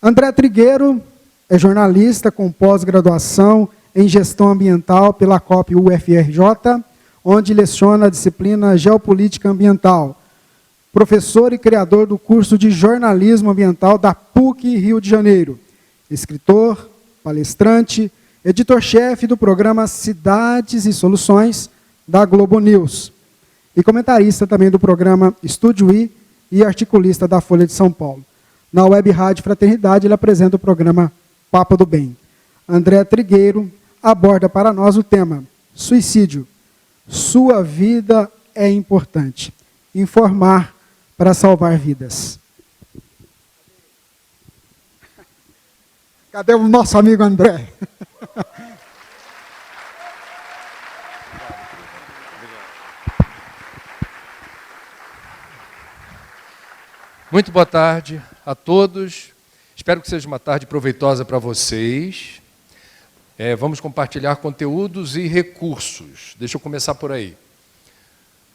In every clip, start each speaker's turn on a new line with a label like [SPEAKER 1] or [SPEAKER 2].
[SPEAKER 1] André Trigueiro é jornalista com pós-graduação em Gestão Ambiental pela COP UFRJ, onde leciona a disciplina Geopolítica Ambiental. Professor e criador do curso de Jornalismo Ambiental da PUC Rio de Janeiro. Escritor, palestrante, editor-chefe do programa Cidades e Soluções da Globo News. E comentarista também do programa Estúdio I e articulista da Folha de São Paulo. Na Web Rádio Fraternidade, ele apresenta o programa Papo do Bem. André Trigueiro aborda para nós o tema suicídio. Sua vida é importante. Informar para salvar vidas. Cadê o nosso amigo André?
[SPEAKER 2] Muito boa tarde a todos. Espero que seja uma tarde proveitosa para vocês. Vamos compartilhar conteúdos e recursos. Deixa eu começar por aí.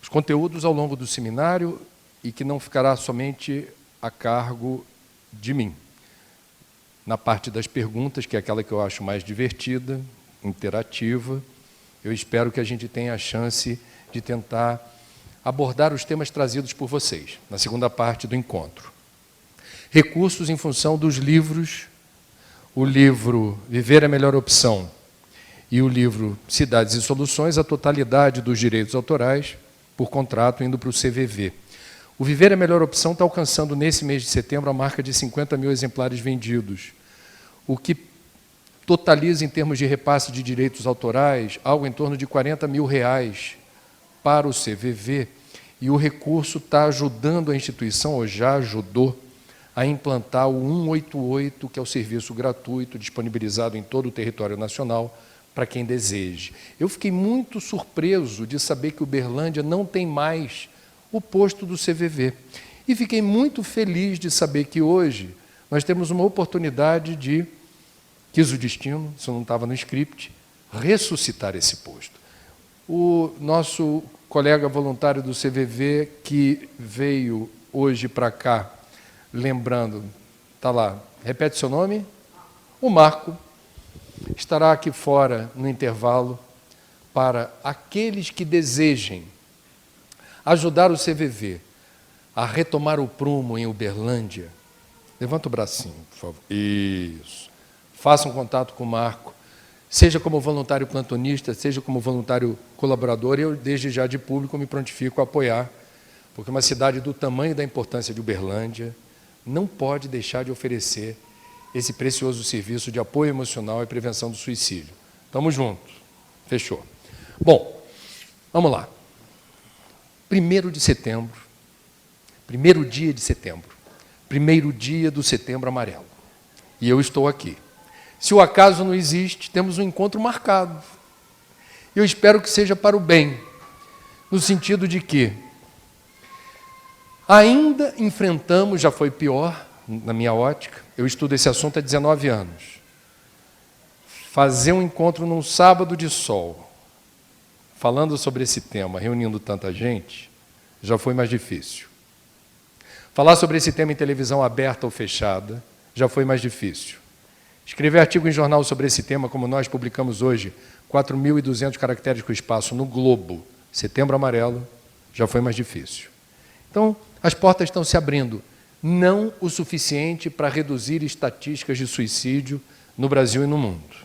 [SPEAKER 2] Os conteúdos ao longo do seminário e que não ficará somente a cargo de mim. Na parte das perguntas, que é aquela que eu acho mais divertida, interativa, eu espero que a gente tenha a chance de tentar abordar os temas trazidos por vocês, na segunda parte do encontro. Recursos em função dos livros, o livro Viver é a Melhor Opção e o livro Cidades e Soluções, a totalidade dos direitos autorais, por contrato, indo para o CVV. O Viver é a Melhor Opção está alcançando, nesse mês de setembro, a marca de 50 mil exemplares vendidos, o que totaliza, em termos de repasse de direitos autorais, algo em torno de R$40 mil para o CVV, e o recurso está ajudando a instituição, ou já ajudou, a implantar o 188, que é o serviço gratuito, disponibilizado em todo o território nacional, para quem deseje. Eu fiquei muito surpreso de saber que Uberlândia não tem mais o posto do CVV. E fiquei muito feliz de saber que hoje nós temos uma oportunidade de, quis o destino, isso não estava no script, ressuscitar esse posto. O nosso colega voluntário do CVV, que veio hoje para cá, lembrando, está lá, repete seu nome? O Marco, estará aqui fora no intervalo para aqueles que desejem ajudar o CVV a retomar o prumo em Uberlândia. Levanta o bracinho, por favor. Isso. Faça um contato com o Marco, seja como voluntário plantonista, seja como voluntário colaborador, eu, desde já de público, me prontifico a apoiar, porque uma cidade do tamanho e da importância de Uberlândia não pode deixar de oferecer esse precioso serviço de apoio emocional e prevenção do suicídio. Estamos juntos. Fechou. Bom, vamos lá. 1º de setembro, primeiro dia de setembro, primeiro dia do Setembro Amarelo. E eu estou aqui. Se o acaso não existe, temos um encontro marcado. Eu espero que seja para o bem, no sentido de que ainda enfrentamos, já foi pior, na minha ótica, eu estudo esse assunto há 19 anos. Fazer um encontro num sábado de sol, falando sobre esse tema, reunindo tanta gente, já foi mais difícil. Falar sobre esse tema em televisão aberta ou fechada, já foi mais difícil. Escrever artigo em jornal sobre esse tema, como nós publicamos hoje, 4.200 caracteres com espaço no Globo, Setembro Amarelo, já foi mais difícil. Então, as portas estão se abrindo, não o suficiente para reduzir estatísticas de suicídio no Brasil e no mundo.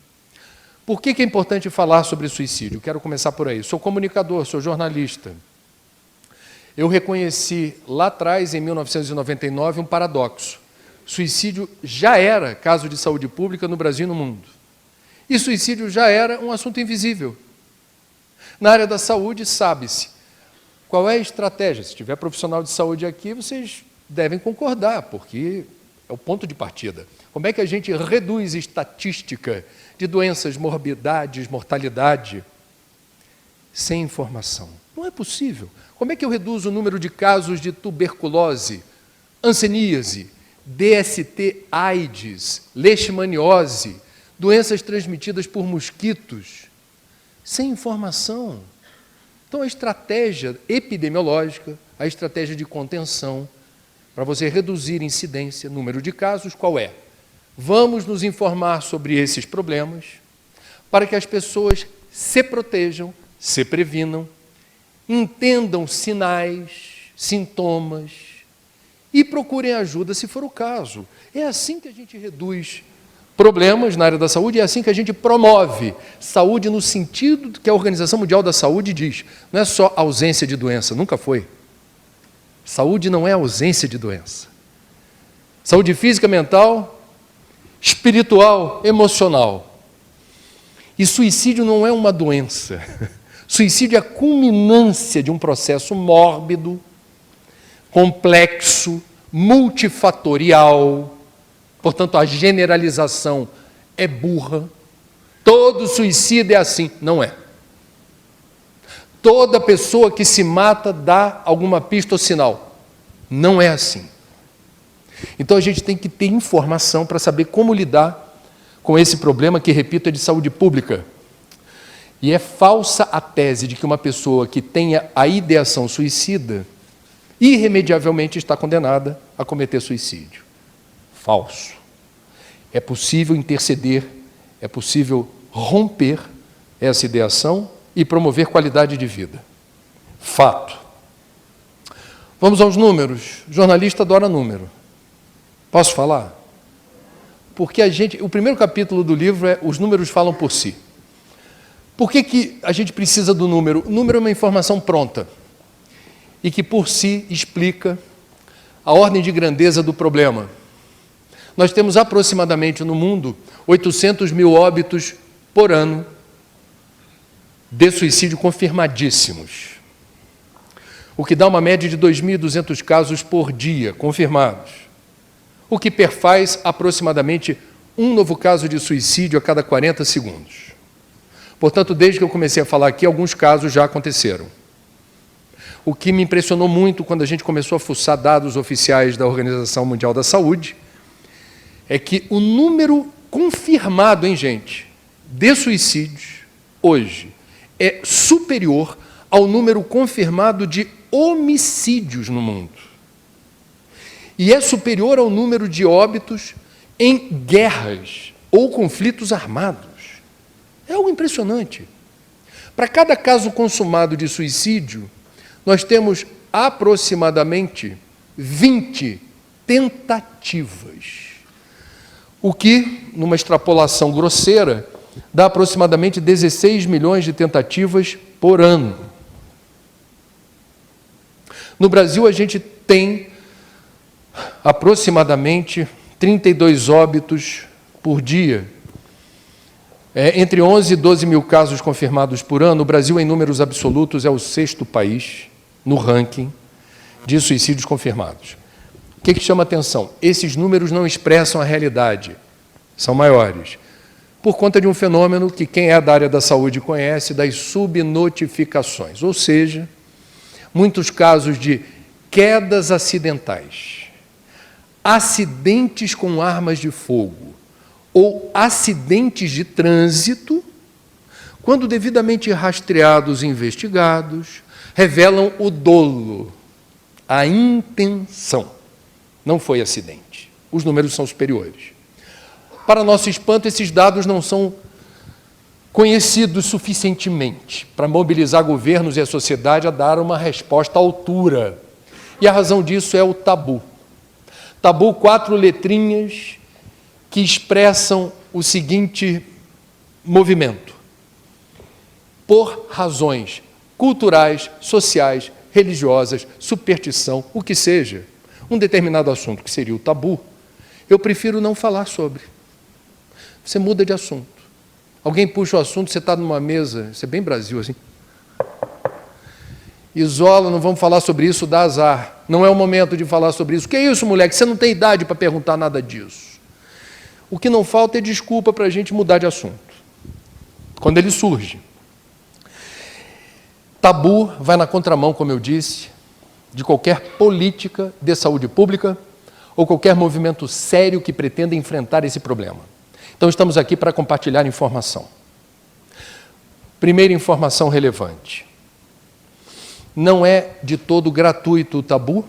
[SPEAKER 2] Por que é importante falar sobre suicídio? Quero começar por aí. Sou comunicador, sou jornalista. Eu reconheci lá atrás, em 1999, um paradoxo. Suicídio já era caso de saúde pública no Brasil e no mundo. E suicídio já era um assunto invisível. Na área da saúde, sabe-se qual é a estratégia. Se tiver profissional de saúde aqui, vocês devem concordar, porque é o ponto de partida. Como é que a gente reduz estatística de doenças, morbidades, mortalidade, sem informação? Não é possível. Como é que eu reduzo o número de casos de tuberculose, hanseníase, DST, AIDS, leishmaniose, doenças transmitidas por mosquitos, sem informação? Então, a estratégia epidemiológica, a estratégia de contenção, para você reduzir incidência, número de casos, qual é? Vamos nos informar sobre esses problemas para que as pessoas se protejam, se previnam, entendam sinais, sintomas e procurem ajuda se for o caso. É assim que a gente reduz problemas na área da saúde, é assim que a gente promove saúde no sentido que a Organização Mundial da Saúde diz. Não é só ausência de doença, nunca foi. Saúde não é ausência de doença. Saúde física, mental, espiritual, emocional. E suicídio não é uma doença. Suicídio é a culminância de um processo mórbido, complexo, multifatorial. Portanto, a generalização é burra. Todo suicida é assim. Não é. Toda pessoa que se mata dá alguma pista ou sinal. Não é assim. Então, a gente tem que ter informação para saber como lidar com esse problema que, repito, é de saúde pública. E é falsa a tese de que uma pessoa que tenha a ideação suicida irremediavelmente está condenada a cometer suicídio. Falso. É possível interceder, é possível romper essa ideação e promover qualidade de vida. Fato. Vamos aos números. O jornalista adora número. Posso falar? Porque o primeiro capítulo do livro é Os Números Falam por Si. Por que a gente precisa do número? O número é uma informação pronta e que por si explica a ordem de grandeza do problema. Nós temos aproximadamente no mundo 800 mil óbitos por ano de suicídio confirmadíssimos, o que dá uma média de 2.200 casos por dia confirmados, o que perfaz aproximadamente um novo caso de suicídio a cada 40 segundos. Portanto, desde que eu comecei a falar aqui, alguns casos já aconteceram. O que me impressionou muito quando a gente começou a fuçar dados oficiais da Organização Mundial da Saúde é que o número confirmado, de suicídios, hoje, é superior ao número confirmado de homicídios no mundo. E é superior ao número de óbitos em guerras ou conflitos armados. É algo impressionante. Para cada caso consumado de suicídio, nós temos aproximadamente 20 tentativas, o que, numa extrapolação grosseira, dá aproximadamente 16 milhões de tentativas por ano. No Brasil, a gente tem aproximadamente 32 óbitos por dia. Entre 11 e 12 mil casos confirmados por ano, o Brasil, em números absolutos, é o 6º país no ranking de suicídios confirmados. O que chama atenção? Esses números não expressam a realidade, são maiores, por conta de um fenômeno que quem é da área da saúde conhece, das subnotificações, ou seja, muitos casos de quedas acidentais, acidentes com armas de fogo, ou acidentes de trânsito, quando devidamente rastreados e investigados, revelam o dolo, a intenção. Não foi acidente. Os números são superiores. Para nosso espanto, esses dados não são conhecidos suficientemente para mobilizar governos e a sociedade a dar uma resposta à altura. E a razão disso é o tabu. Tabu, 4 letrinhas que expressam o seguinte movimento: por razões culturais, sociais, religiosas, superstição, o que seja, um determinado assunto que seria o tabu, eu prefiro não falar sobre. Você muda de assunto. Alguém puxa o assunto, você está numa mesa, isso é bem Brasil assim, isola, não vamos falar sobre isso, dá azar. Não é o momento de falar sobre isso. Que é isso, moleque? Você não tem idade para perguntar nada disso. O que não falta é desculpa para a gente mudar de assunto, quando ele surge. Tabu vai na contramão, como eu disse, de qualquer política de saúde pública ou qualquer movimento sério que pretenda enfrentar esse problema. Então, estamos aqui para compartilhar informação. Primeira informação relevante. Não é de todo gratuito o tabu,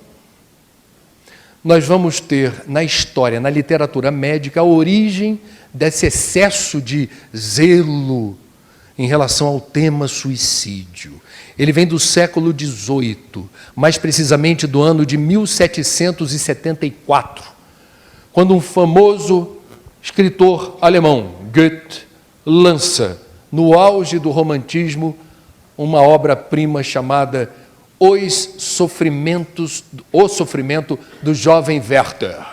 [SPEAKER 2] nós vamos ter na história, na literatura médica, a origem desse excesso de zelo em relação ao tema suicídio. Ele vem do século XVIII, mais precisamente do ano de 1774, quando um famoso escritor alemão, Goethe, lança, no auge do romantismo, uma obra-prima chamada O Sofrimento do Jovem Werther,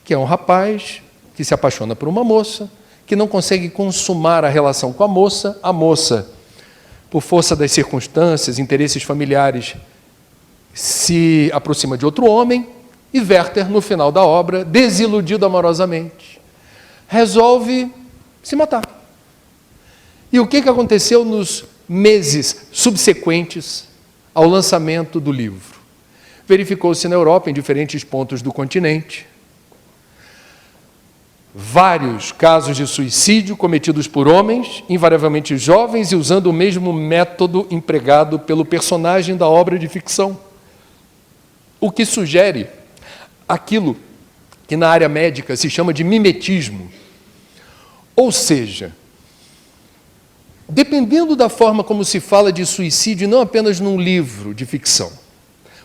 [SPEAKER 2] que é um rapaz que se apaixona por uma moça, que não consegue consumar a relação com a moça, por força das circunstâncias, interesses familiares, se aproxima de outro homem, e Werther, no final da obra, desiludido amorosamente, resolve se matar. E o que aconteceu nos meses subsequentes ao lançamento do livro? Verificou-se na Europa, em diferentes pontos do continente, vários casos de suicídio cometidos por homens, invariavelmente jovens, e usando o mesmo método empregado pelo personagem da obra de ficção. O que sugere aquilo que na área médica se chama de mimetismo. Ou seja, dependendo da forma como se fala de suicídio, não apenas num livro de ficção,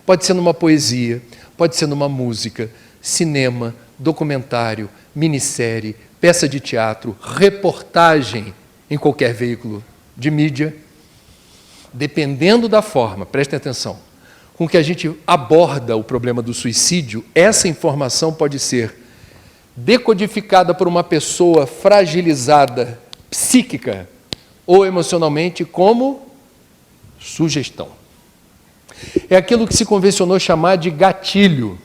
[SPEAKER 2] pode ser numa poesia, pode ser numa música, cinema, documentário, minissérie, peça de teatro, reportagem em qualquer veículo de mídia, dependendo da forma, prestem atenção, com que a gente aborda o problema do suicídio, essa informação pode ser decodificada por uma pessoa fragilizada, psíquica ou emocionalmente, como sugestão. É aquilo que se convencionou chamar de gatilho.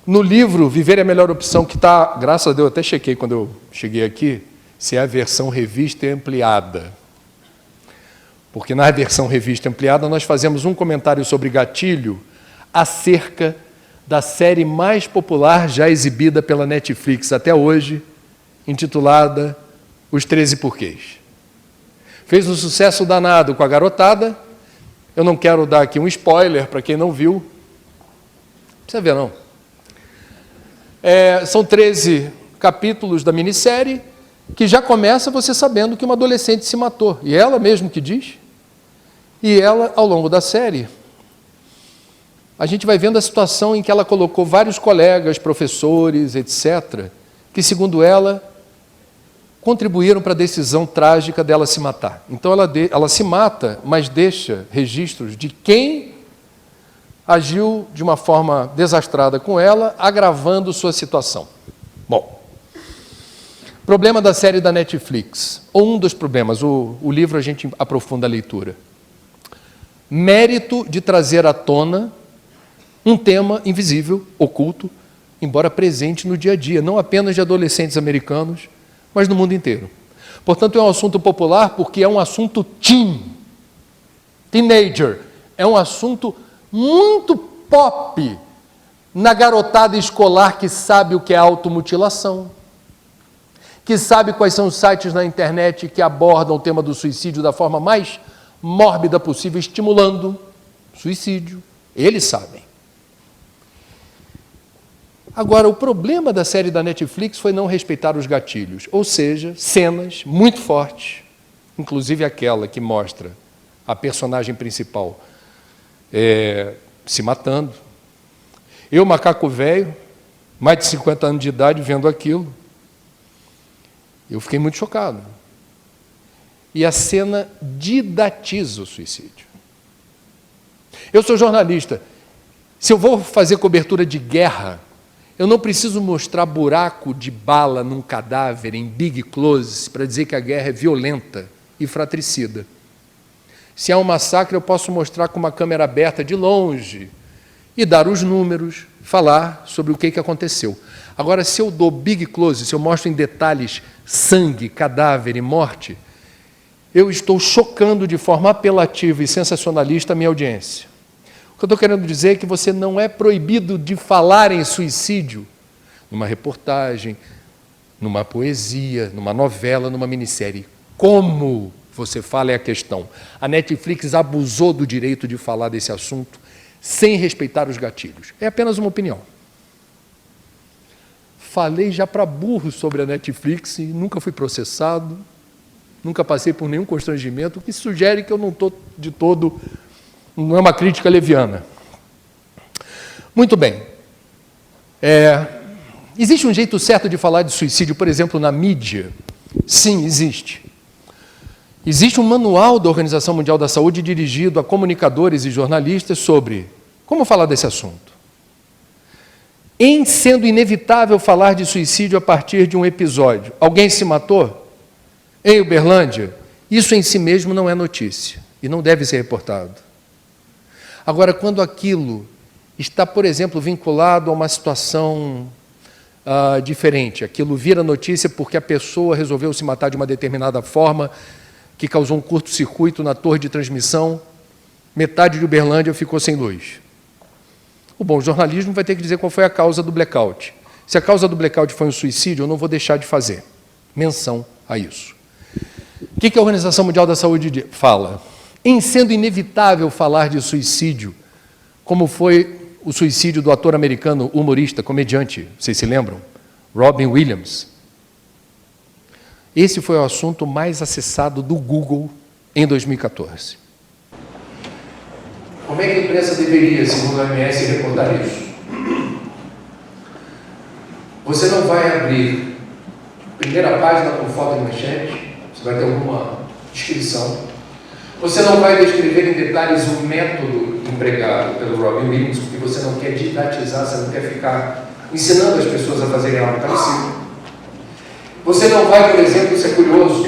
[SPEAKER 2] No livro Viver é a Melhor Opção, que está, graças a Deus, eu até chequei quando eu cheguei aqui, se é a versão revista e ampliada. Porque na versão revista e ampliada nós fazemos um comentário sobre gatilho acerca da série mais popular já exibida pela Netflix até hoje, intitulada Os 13 Porquês. Fez um sucesso danado com a garotada. Eu não quero dar aqui um spoiler para quem não viu. Não precisa ver, não. São 13 capítulos da minissérie, que já começa você sabendo que uma adolescente se matou. E ela mesmo que diz. E ela, ao longo da série, a gente vai vendo a situação em que ela colocou vários colegas, professores, etc., que, segundo ela, contribuíram para a decisão trágica dela se matar. Então, ela se mata, mas deixa registros de quem agiu de uma forma desastrada com ela, agravando sua situação. Bom, problema da série da Netflix, ou um dos problemas, o livro a gente aprofunda a leitura. Mérito de trazer à tona um tema invisível, oculto, embora presente no dia a dia, não apenas de adolescentes americanos, mas no mundo inteiro. Portanto, é um assunto popular porque é um assunto teenager, é um assunto muito pop na garotada escolar que sabe o que é automutilação, que sabe quais são os sites na internet que abordam o tema do suicídio da forma mais mórbida possível, estimulando suicídio. Eles sabem. Agora, o problema da série da Netflix foi não respeitar os gatilhos, ou seja, cenas muito fortes, inclusive aquela que mostra a personagem principal se matando. Eu, macaco velho, mais de 50 anos de idade, vendo aquilo, eu fiquei muito chocado. E a cena didatiza o suicídio. Eu sou jornalista. Se eu vou fazer cobertura de guerra, eu não preciso mostrar buraco de bala num cadáver em big close para dizer que a guerra é violenta e fratricida. Se há um massacre, eu posso mostrar com uma câmera aberta de longe e dar os números, falar sobre o que aconteceu. Agora, se eu dou big close, se eu mostro em detalhes sangue, cadáver e morte, eu estou chocando de forma apelativa e sensacionalista a minha audiência. O que eu estou querendo dizer é que você não é proibido de falar em suicídio numa reportagem, numa poesia, numa novela, numa minissérie. Como você fala é a questão. A Netflix abusou do direito de falar desse assunto sem respeitar os gatilhos. É apenas uma opinião. Falei já para burro sobre a Netflix e nunca fui processado, nunca passei por nenhum constrangimento, o que sugere que eu não estou de todo, não é uma crítica leviana. Muito bem. Existe um jeito certo de falar de suicídio, por exemplo, na mídia? Sim, existe. Existe um manual da Organização Mundial da Saúde dirigido a comunicadores e jornalistas sobre como falar desse assunto. Em sendo inevitável falar de suicídio a partir de um episódio. Alguém se matou? Em Uberlândia? Isso em si mesmo não é notícia e não deve ser reportado. Agora, quando aquilo está, por exemplo, vinculado a uma situação diferente, aquilo vira notícia porque a pessoa resolveu se matar de uma determinada forma, que causou um curto-circuito na torre de transmissão, metade de Uberlândia ficou sem luz. O bom jornalismo vai ter que dizer qual foi a causa do blackout. Se a causa do blackout foi um suicídio, eu não vou deixar de fazer menção a isso. O que a Organização Mundial da Saúde fala? Em sendo inevitável falar de suicídio, como foi o suicídio do ator americano, humorista, comediante, vocês se lembram? Robin Williams. Esse foi o assunto mais acessado do Google em 2014. Como é que a imprensa deveria, segundo a OMS, reportar isso? Você não vai abrir primeira página com foto e manchete, você vai ter alguma descrição. Você não vai descrever em detalhes o método empregado pelo Robin Williams, porque você não quer didatizar, você não quer ficar ensinando as pessoas a fazerem algo parecido. Você não vai, por exemplo, isso é curioso,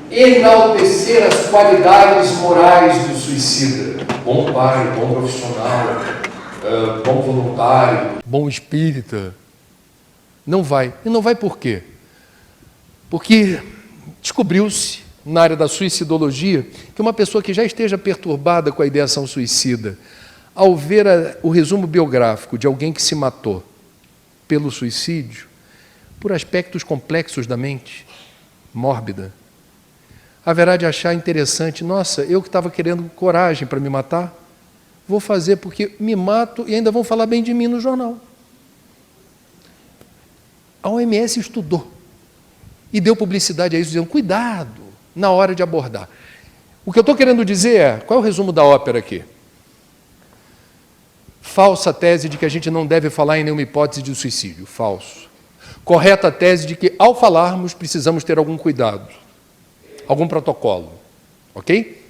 [SPEAKER 2] enaltecer as qualidades morais do suicida. Bom pai, bom profissional, bom voluntário, bom espírita. Não vai. E não vai por quê? Porque descobriu-se, na área da suicidologia, que uma pessoa que já esteja perturbada com a ideação suicida, ao ver o resumo biográfico de alguém que se matou pelo suicídio, por aspectos complexos da mente, mórbida, haverá de achar interessante, nossa, eu que estava querendo coragem para me matar, vou fazer porque me mato e ainda vão falar bem de mim no jornal. A OMS estudou e deu publicidade a isso, dizendo, cuidado na hora de abordar. O que eu estou querendo dizer é, qual é o resumo da ópera aqui? Falsa tese de que a gente não deve falar em nenhuma hipótese de suicídio. Falso. Correta tese de que, ao falarmos, precisamos ter algum cuidado, algum protocolo. Ok?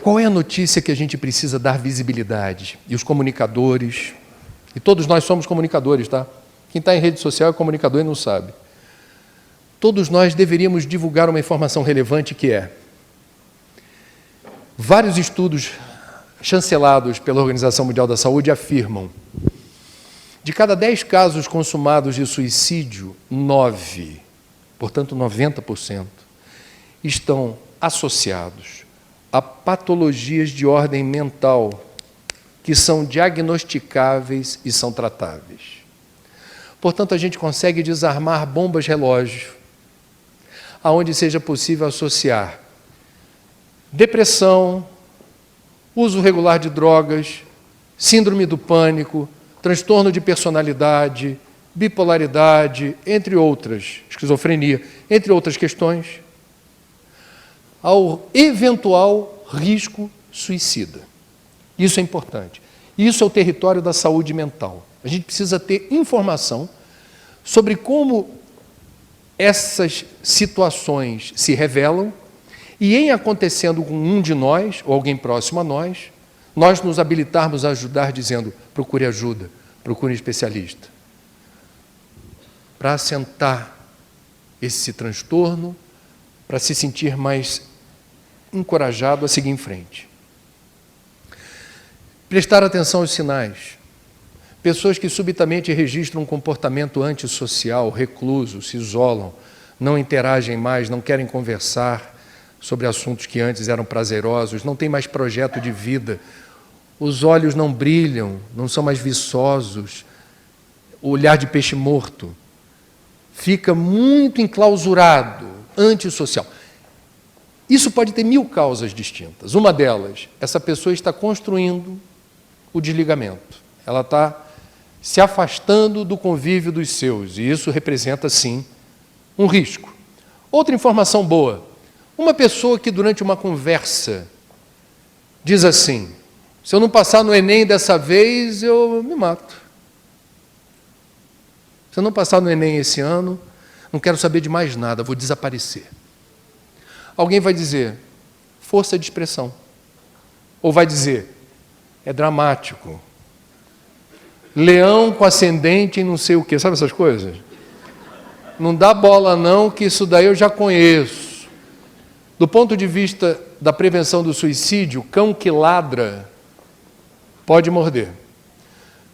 [SPEAKER 2] Qual é a notícia que a gente precisa dar visibilidade? E os comunicadores, e todos nós somos comunicadores, tá? Quem está em rede social é comunicador e não sabe. Todos nós deveríamos divulgar uma informação relevante que é: vários estudos chancelados pela Organização Mundial da Saúde afirmam de cada 10 casos consumados de suicídio, 9, portanto 90%, estão associados a patologias de ordem mental que são diagnosticáveis e são tratáveis. Portanto, a gente consegue desarmar bombas relógio, aonde seja possível associar depressão, uso regular de drogas, síndrome do pânico, transtorno de personalidade, bipolaridade, entre outras, esquizofrenia, entre outras questões, ao eventual risco suicida. Isso é importante. Isso é o território da saúde mental. A gente precisa ter informação sobre como essas situações se revelam e, em acontecendo com um de nós, ou alguém próximo a nós nos habilitarmos a ajudar dizendo, procure ajuda, procure um especialista, para assentar esse transtorno, para se sentir mais encorajado a seguir em frente. Prestar atenção aos sinais. Pessoas que subitamente registram um comportamento antissocial, recluso, se isolam, não interagem mais, não querem conversar sobre assuntos que antes eram prazerosos, não têm mais projeto de vida, os olhos não brilham, não são mais viçosos, o olhar de peixe morto, fica muito enclausurado, antissocial. Isso pode ter 1000 causas distintas. Uma delas, essa pessoa está construindo o desligamento. Ela está se afastando do convívio dos seus, e isso representa, sim, um risco. Outra informação boa, uma pessoa que durante uma conversa diz assim: se eu não passar no Enem dessa vez, eu me mato. Se eu não passar no Enem esse ano, não quero saber de mais nada, vou desaparecer. Alguém vai dizer, força de expressão. Ou vai dizer, é dramático. Leão com ascendente em não sei o quê, sabe essas coisas? Não dá bola não, que isso daí eu já conheço. Do ponto de vista da prevenção do suicídio, cão que ladra pode morder.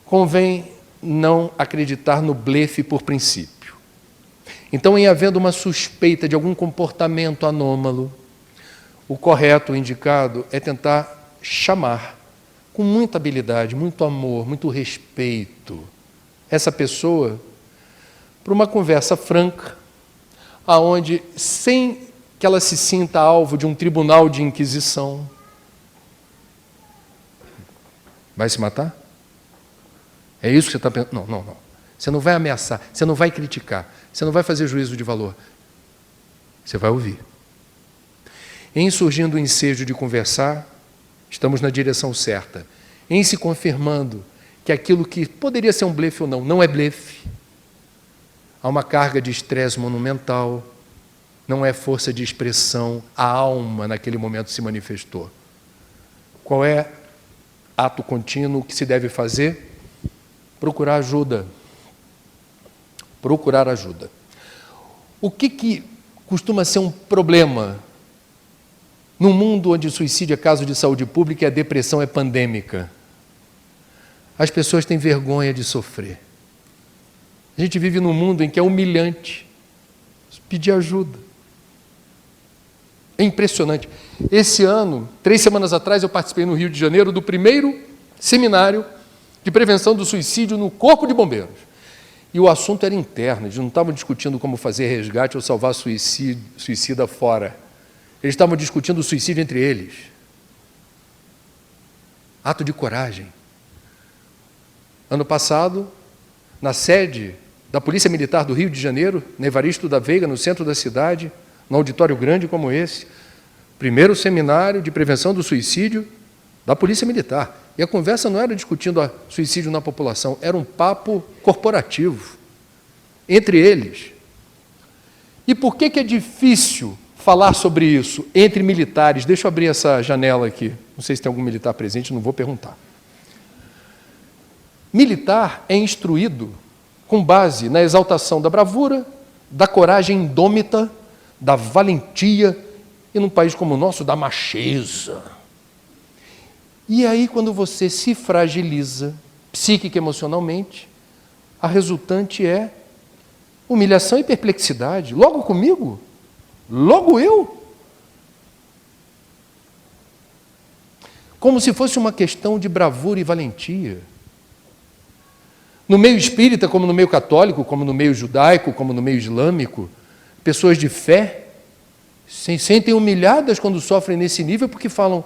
[SPEAKER 2] Convém não acreditar no blefe por princípio. Então, em havendo uma suspeita de algum comportamento anômalo, o correto, o indicado, é tentar chamar com muita habilidade, muito amor, muito respeito essa pessoa para uma conversa franca, aonde, sem que ela se sinta alvo de um tribunal de inquisição. Vai se matar? É isso que você está pensando? Não, não, não. Você não vai ameaçar, você não vai criticar, você não vai fazer juízo de valor. Você vai ouvir. Em surgindo o ensejo de conversar, estamos na direção certa. Em se confirmando que aquilo que poderia ser um blefe ou não, não é blefe. Há uma carga de estresse monumental, não é força de expressão, a alma naquele momento se manifestou. Qual é ato contínuo que se deve fazer? Procurar ajuda. Procurar ajuda. O que costuma ser um problema num mundo onde o suicídio é caso de saúde pública e a depressão é pandêmica? As pessoas têm vergonha de sofrer. A gente vive num mundo em que é humilhante pedir ajuda. É impressionante. Esse ano, 3 semanas atrás, eu participei no Rio de Janeiro do primeiro seminário de prevenção do suicídio no Corpo de Bombeiros. E o assunto era interno, eles não estavam discutindo como fazer resgate ou salvar suicida fora. Eles estavam discutindo o suicídio entre eles. Ato de coragem. Ano passado, na sede da Polícia Militar do Rio de Janeiro, na Evaristo da Veiga, no centro da cidade, num auditório grande como esse, primeiro seminário de prevenção do suicídio da Polícia Militar. E a conversa não era discutindo o suicídio na população, era um papo corporativo, entre eles. E por que é difícil falar sobre isso entre militares? Deixa eu abrir essa janela aqui, não sei se tem algum militar presente, não vou perguntar. Militar é instruído com base na exaltação da bravura, da coragem indômita, da valentia, e num país como o nosso, da macheza. E aí, quando você se fragiliza, psíquica e emocionalmente, a resultante é humilhação e perplexidade. Logo comigo? Logo eu? Como se fosse uma questão de bravura e valentia. No meio espírita, como no meio católico, como no meio judaico, como no meio islâmico, pessoas de fé se sentem humilhadas quando sofrem nesse nível porque falam: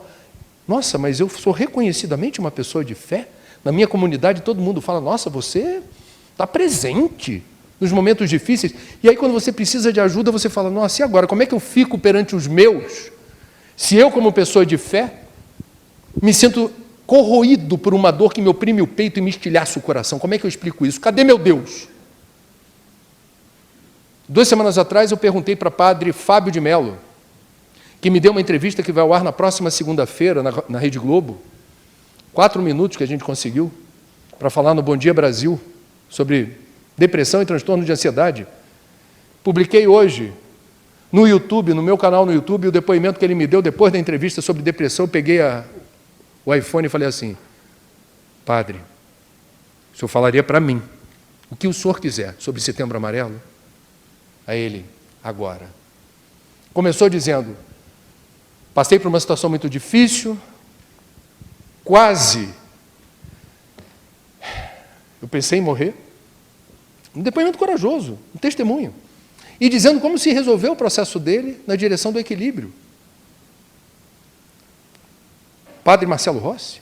[SPEAKER 2] nossa, mas eu sou reconhecidamente uma pessoa de fé. Na minha comunidade todo mundo fala: nossa, você está presente nos momentos difíceis. E aí quando você precisa de ajuda, você fala: nossa, e agora? Como é que eu fico perante os meus? Se eu, como pessoa de fé, me sinto corroído por uma dor que me oprime o peito e me estilhaça o coração. Como é que eu explico isso? Cadê meu Deus? 2 semanas atrás eu perguntei para o padre Fábio de Mello, que me deu uma entrevista que vai ao ar na próxima segunda-feira, na Rede Globo, 4 minutos que a gente conseguiu, para falar no Bom Dia Brasil, sobre depressão e transtorno de ansiedade. Publiquei hoje, no YouTube, no meu canal no YouTube, o depoimento que ele me deu depois da entrevista sobre depressão. Eu peguei o iPhone e falei assim: padre, o senhor falaria para mim o que o senhor quiser sobre Setembro Amarelo? A ele: agora. Começou dizendo: passei por uma situação muito difícil, quase eu pensei em morrer. Um depoimento corajoso, um testemunho. E dizendo como se resolveu o processo dele na direção do equilíbrio. Padre Marcelo Rossi?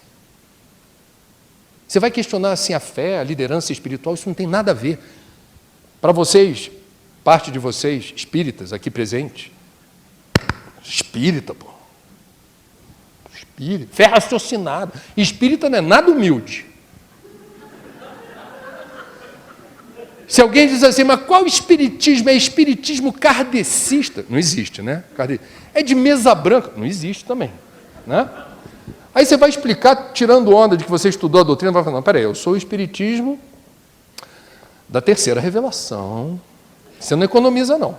[SPEAKER 2] Você vai questionar assim a fé, a liderança espiritual? Isso não tem nada a ver. Para vocês, parte de vocês, espíritas aqui presentes, espírita, pô. Espírita, fé raciocinada. Espírita não é nada humilde. Se alguém diz assim, mas qual espiritismo? É espiritismo kardecista? Não existe, né? É de mesa branca? Não existe também, né? Aí você vai explicar, tirando onda de que você estudou a doutrina, vai falar, não, peraí, eu sou o espiritismo da terceira revelação. Você não economiza, não.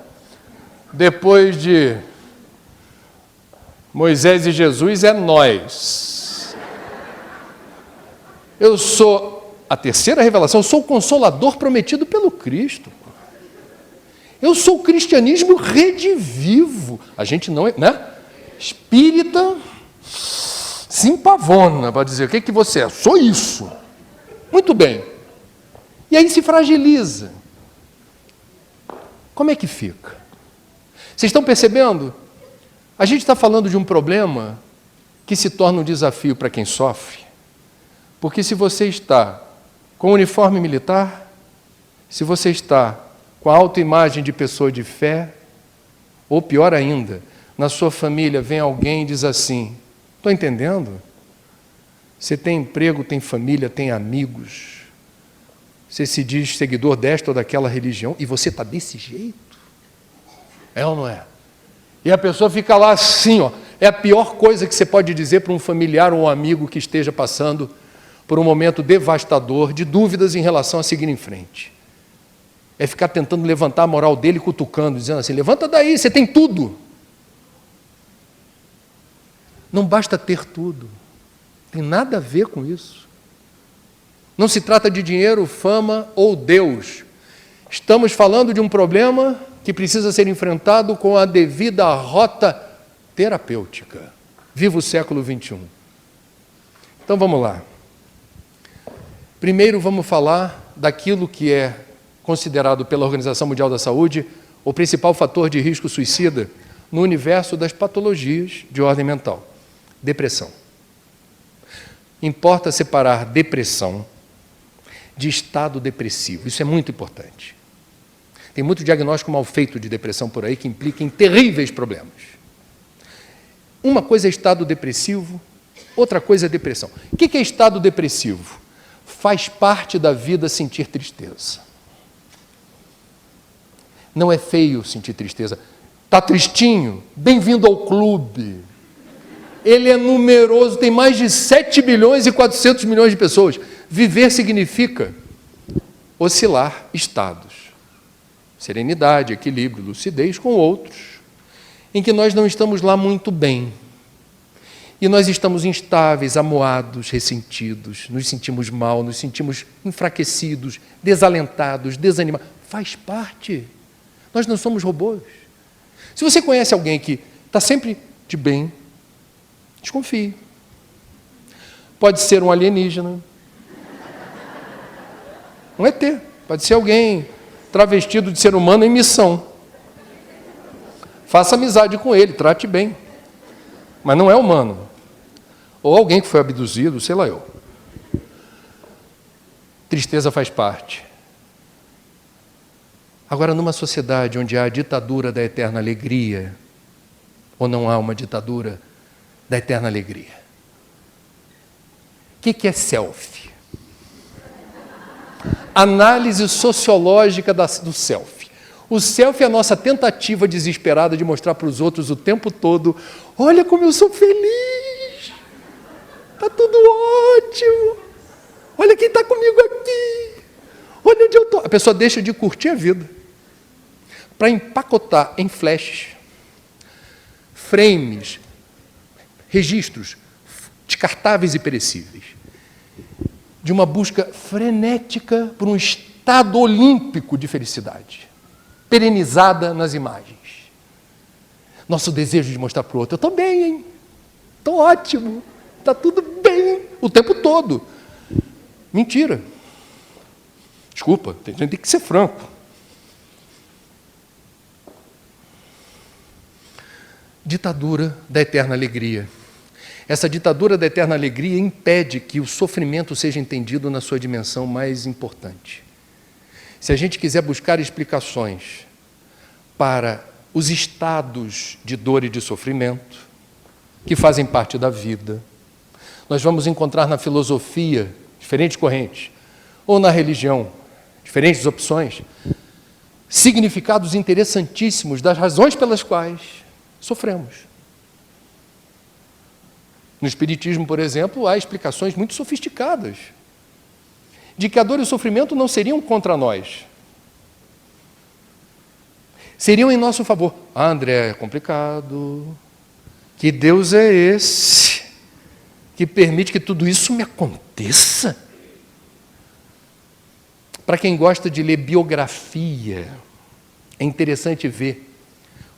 [SPEAKER 2] Depois de Moisés e Jesus, é nós. Eu sou a terceira revelação, eu sou o consolador prometido pelo Cristo. Eu sou o cristianismo redivivo. A gente não é, né? Espírita se empavona para dizer, o que você é? Sou isso. Muito bem. E aí se fragiliza. Como é que fica? Vocês estão percebendo? A gente está falando de um problema que se torna um desafio para quem sofre, porque se você está com uniforme militar, se você está com a autoimagem de pessoa de fé, ou pior ainda, na sua família vem alguém e diz assim, estou entendendo? Você tem emprego, tem família, tem amigos, você se diz seguidor desta ou daquela religião, e você está desse jeito? É ou não é? E a pessoa fica lá assim, ó, é a pior coisa que você pode dizer para um familiar ou um amigo que esteja passando por um momento devastador, de dúvidas em relação a seguir em frente. É ficar tentando levantar a moral dele, cutucando, dizendo assim, levanta daí, você tem tudo. Não basta ter tudo. Tem nada a ver com isso. Não se trata de dinheiro, fama ou Deus. Estamos falando de um problema que precisa ser enfrentado com a devida rota terapêutica. Viva o século XXI. Então vamos lá. Primeiro vamos falar daquilo que é considerado pela Organização Mundial da Saúde o principal fator de risco suicida no universo das patologias de ordem mental. Depressão. Importa separar depressão de estado depressivo. Isso é muito importante. Tem muito diagnóstico mal feito de depressão por aí que implica em terríveis problemas. Uma coisa é estado depressivo, outra coisa é depressão. O que é estado depressivo? Faz parte da vida sentir tristeza. Não é feio sentir tristeza. Está tristinho? Bem-vindo ao clube. Ele é numeroso, tem mais de 7 bilhões e 400 milhões de pessoas. Viver significa oscilar estados. Serenidade, equilíbrio, lucidez com outros, em que nós não estamos lá muito bem. E nós estamos instáveis, amuados, ressentidos, nos sentimos mal, nos sentimos enfraquecidos, desalentados, desanimados. Faz parte. Nós não somos robôs. Se você conhece alguém que está sempre de bem, desconfie. Pode ser um alienígena, um ET, pode ser alguém travestido de ser humano em missão. Faça amizade com ele, trate bem. Mas não é humano. Ou alguém que foi abduzido, sei lá eu. Tristeza faz parte. Agora, numa sociedade onde há a ditadura da eterna alegria, ou não há uma ditadura da eterna alegria? O que é selfie? Análise sociológica do selfie. O selfie é a nossa tentativa desesperada de mostrar para os outros o tempo todo, olha como eu sou feliz, está tudo ótimo, olha quem está comigo aqui, olha onde eu estou. A pessoa deixa de curtir a vida para empacotar em flashes, frames, registros descartáveis e perecíveis, de uma busca frenética por um estado olímpico de felicidade, perenizada nas imagens. Nosso desejo de mostrar para o outro, eu estou bem, hein? Estou ótimo, está tudo bem, o tempo todo. Mentira. Desculpa, a gente tem que ser franco. Ditadura da eterna alegria. Essa ditadura da eterna alegria impede que o sofrimento seja entendido na sua dimensão mais importante. Se a gente quiser buscar explicações para os estados de dor e de sofrimento, que fazem parte da vida, nós vamos encontrar na filosofia diferentes correntes, ou na religião, diferentes opções, significados interessantíssimos das razões pelas quais sofremos. No Espiritismo, por exemplo, há explicações muito sofisticadas de que a dor e o sofrimento não seriam contra nós, seriam em nosso favor. Ah, André, é complicado. Que Deus é esse que permite que tudo isso me aconteça? Para quem gosta de ler biografia, é interessante ver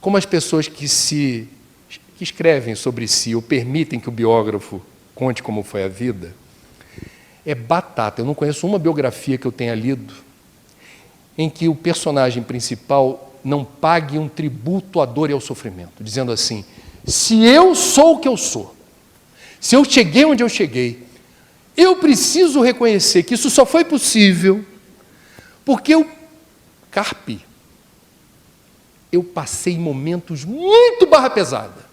[SPEAKER 2] como as pessoas que escrevem sobre si ou permitem que o biógrafo conte como foi a vida, é batata. Eu não conheço uma biografia que eu tenha lido em que o personagem principal não pague um tributo à dor e ao sofrimento, dizendo assim: se eu sou o que eu sou, se eu cheguei onde eu cheguei, eu preciso reconhecer que isso só foi possível porque eu passei momentos muito barra pesada.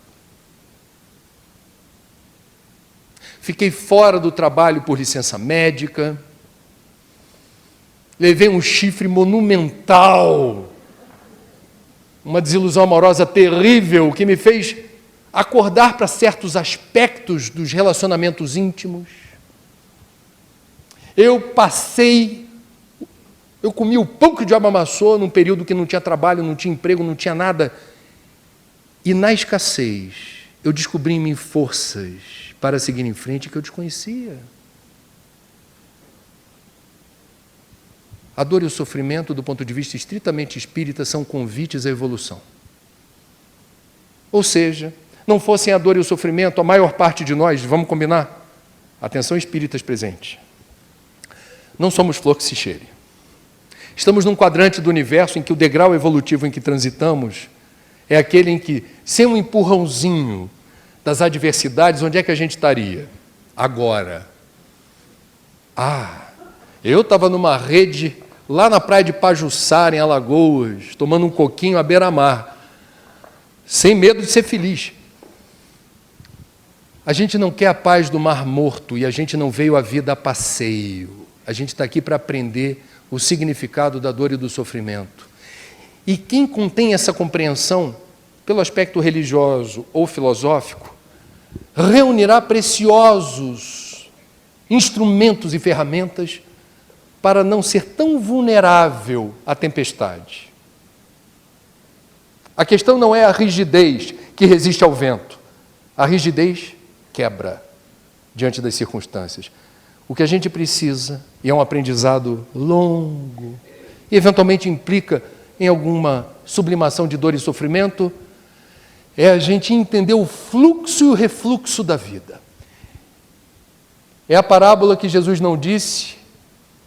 [SPEAKER 2] Fiquei fora do trabalho por licença médica, levei um chifre monumental, uma desilusão amorosa terrível que me fez acordar para certos aspectos dos relacionamentos íntimos. Eu comi o pão que o diabo amassou num período que não tinha trabalho, não tinha emprego, não tinha nada. E na escassez, eu descobri em mim forças para seguir em frente que eu desconhecia. A dor e o sofrimento, do ponto de vista estritamente espírita, são convites à evolução. Ou seja, não fossem a dor e o sofrimento, a maior parte de nós, vamos combinar? Atenção, espíritas presentes. Não somos flor que se cheire. Estamos num quadrante do universo em que o degrau evolutivo em que transitamos é aquele em que, sem um empurrãozinho das adversidades, onde é que a gente estaria? Agora. Eu estava numa rede lá na praia de Pajuçara, em Alagoas, tomando um coquinho à beira-mar, sem medo de ser feliz. A gente não quer a paz do Mar Morto e a gente não veio à vida a passeio. A gente está aqui para aprender o significado da dor e do sofrimento. E quem contém essa compreensão, pelo aspecto religioso ou filosófico, reunirá preciosos instrumentos e ferramentas para não ser tão vulnerável à tempestade. A questão não é a rigidez que resiste ao vento. A rigidez quebra diante das circunstâncias. O que a gente precisa, e é um aprendizado longo, e eventualmente implica em alguma sublimação de dor e sofrimento, é a gente entender o fluxo e o refluxo da vida. É a parábola que Jesus não disse,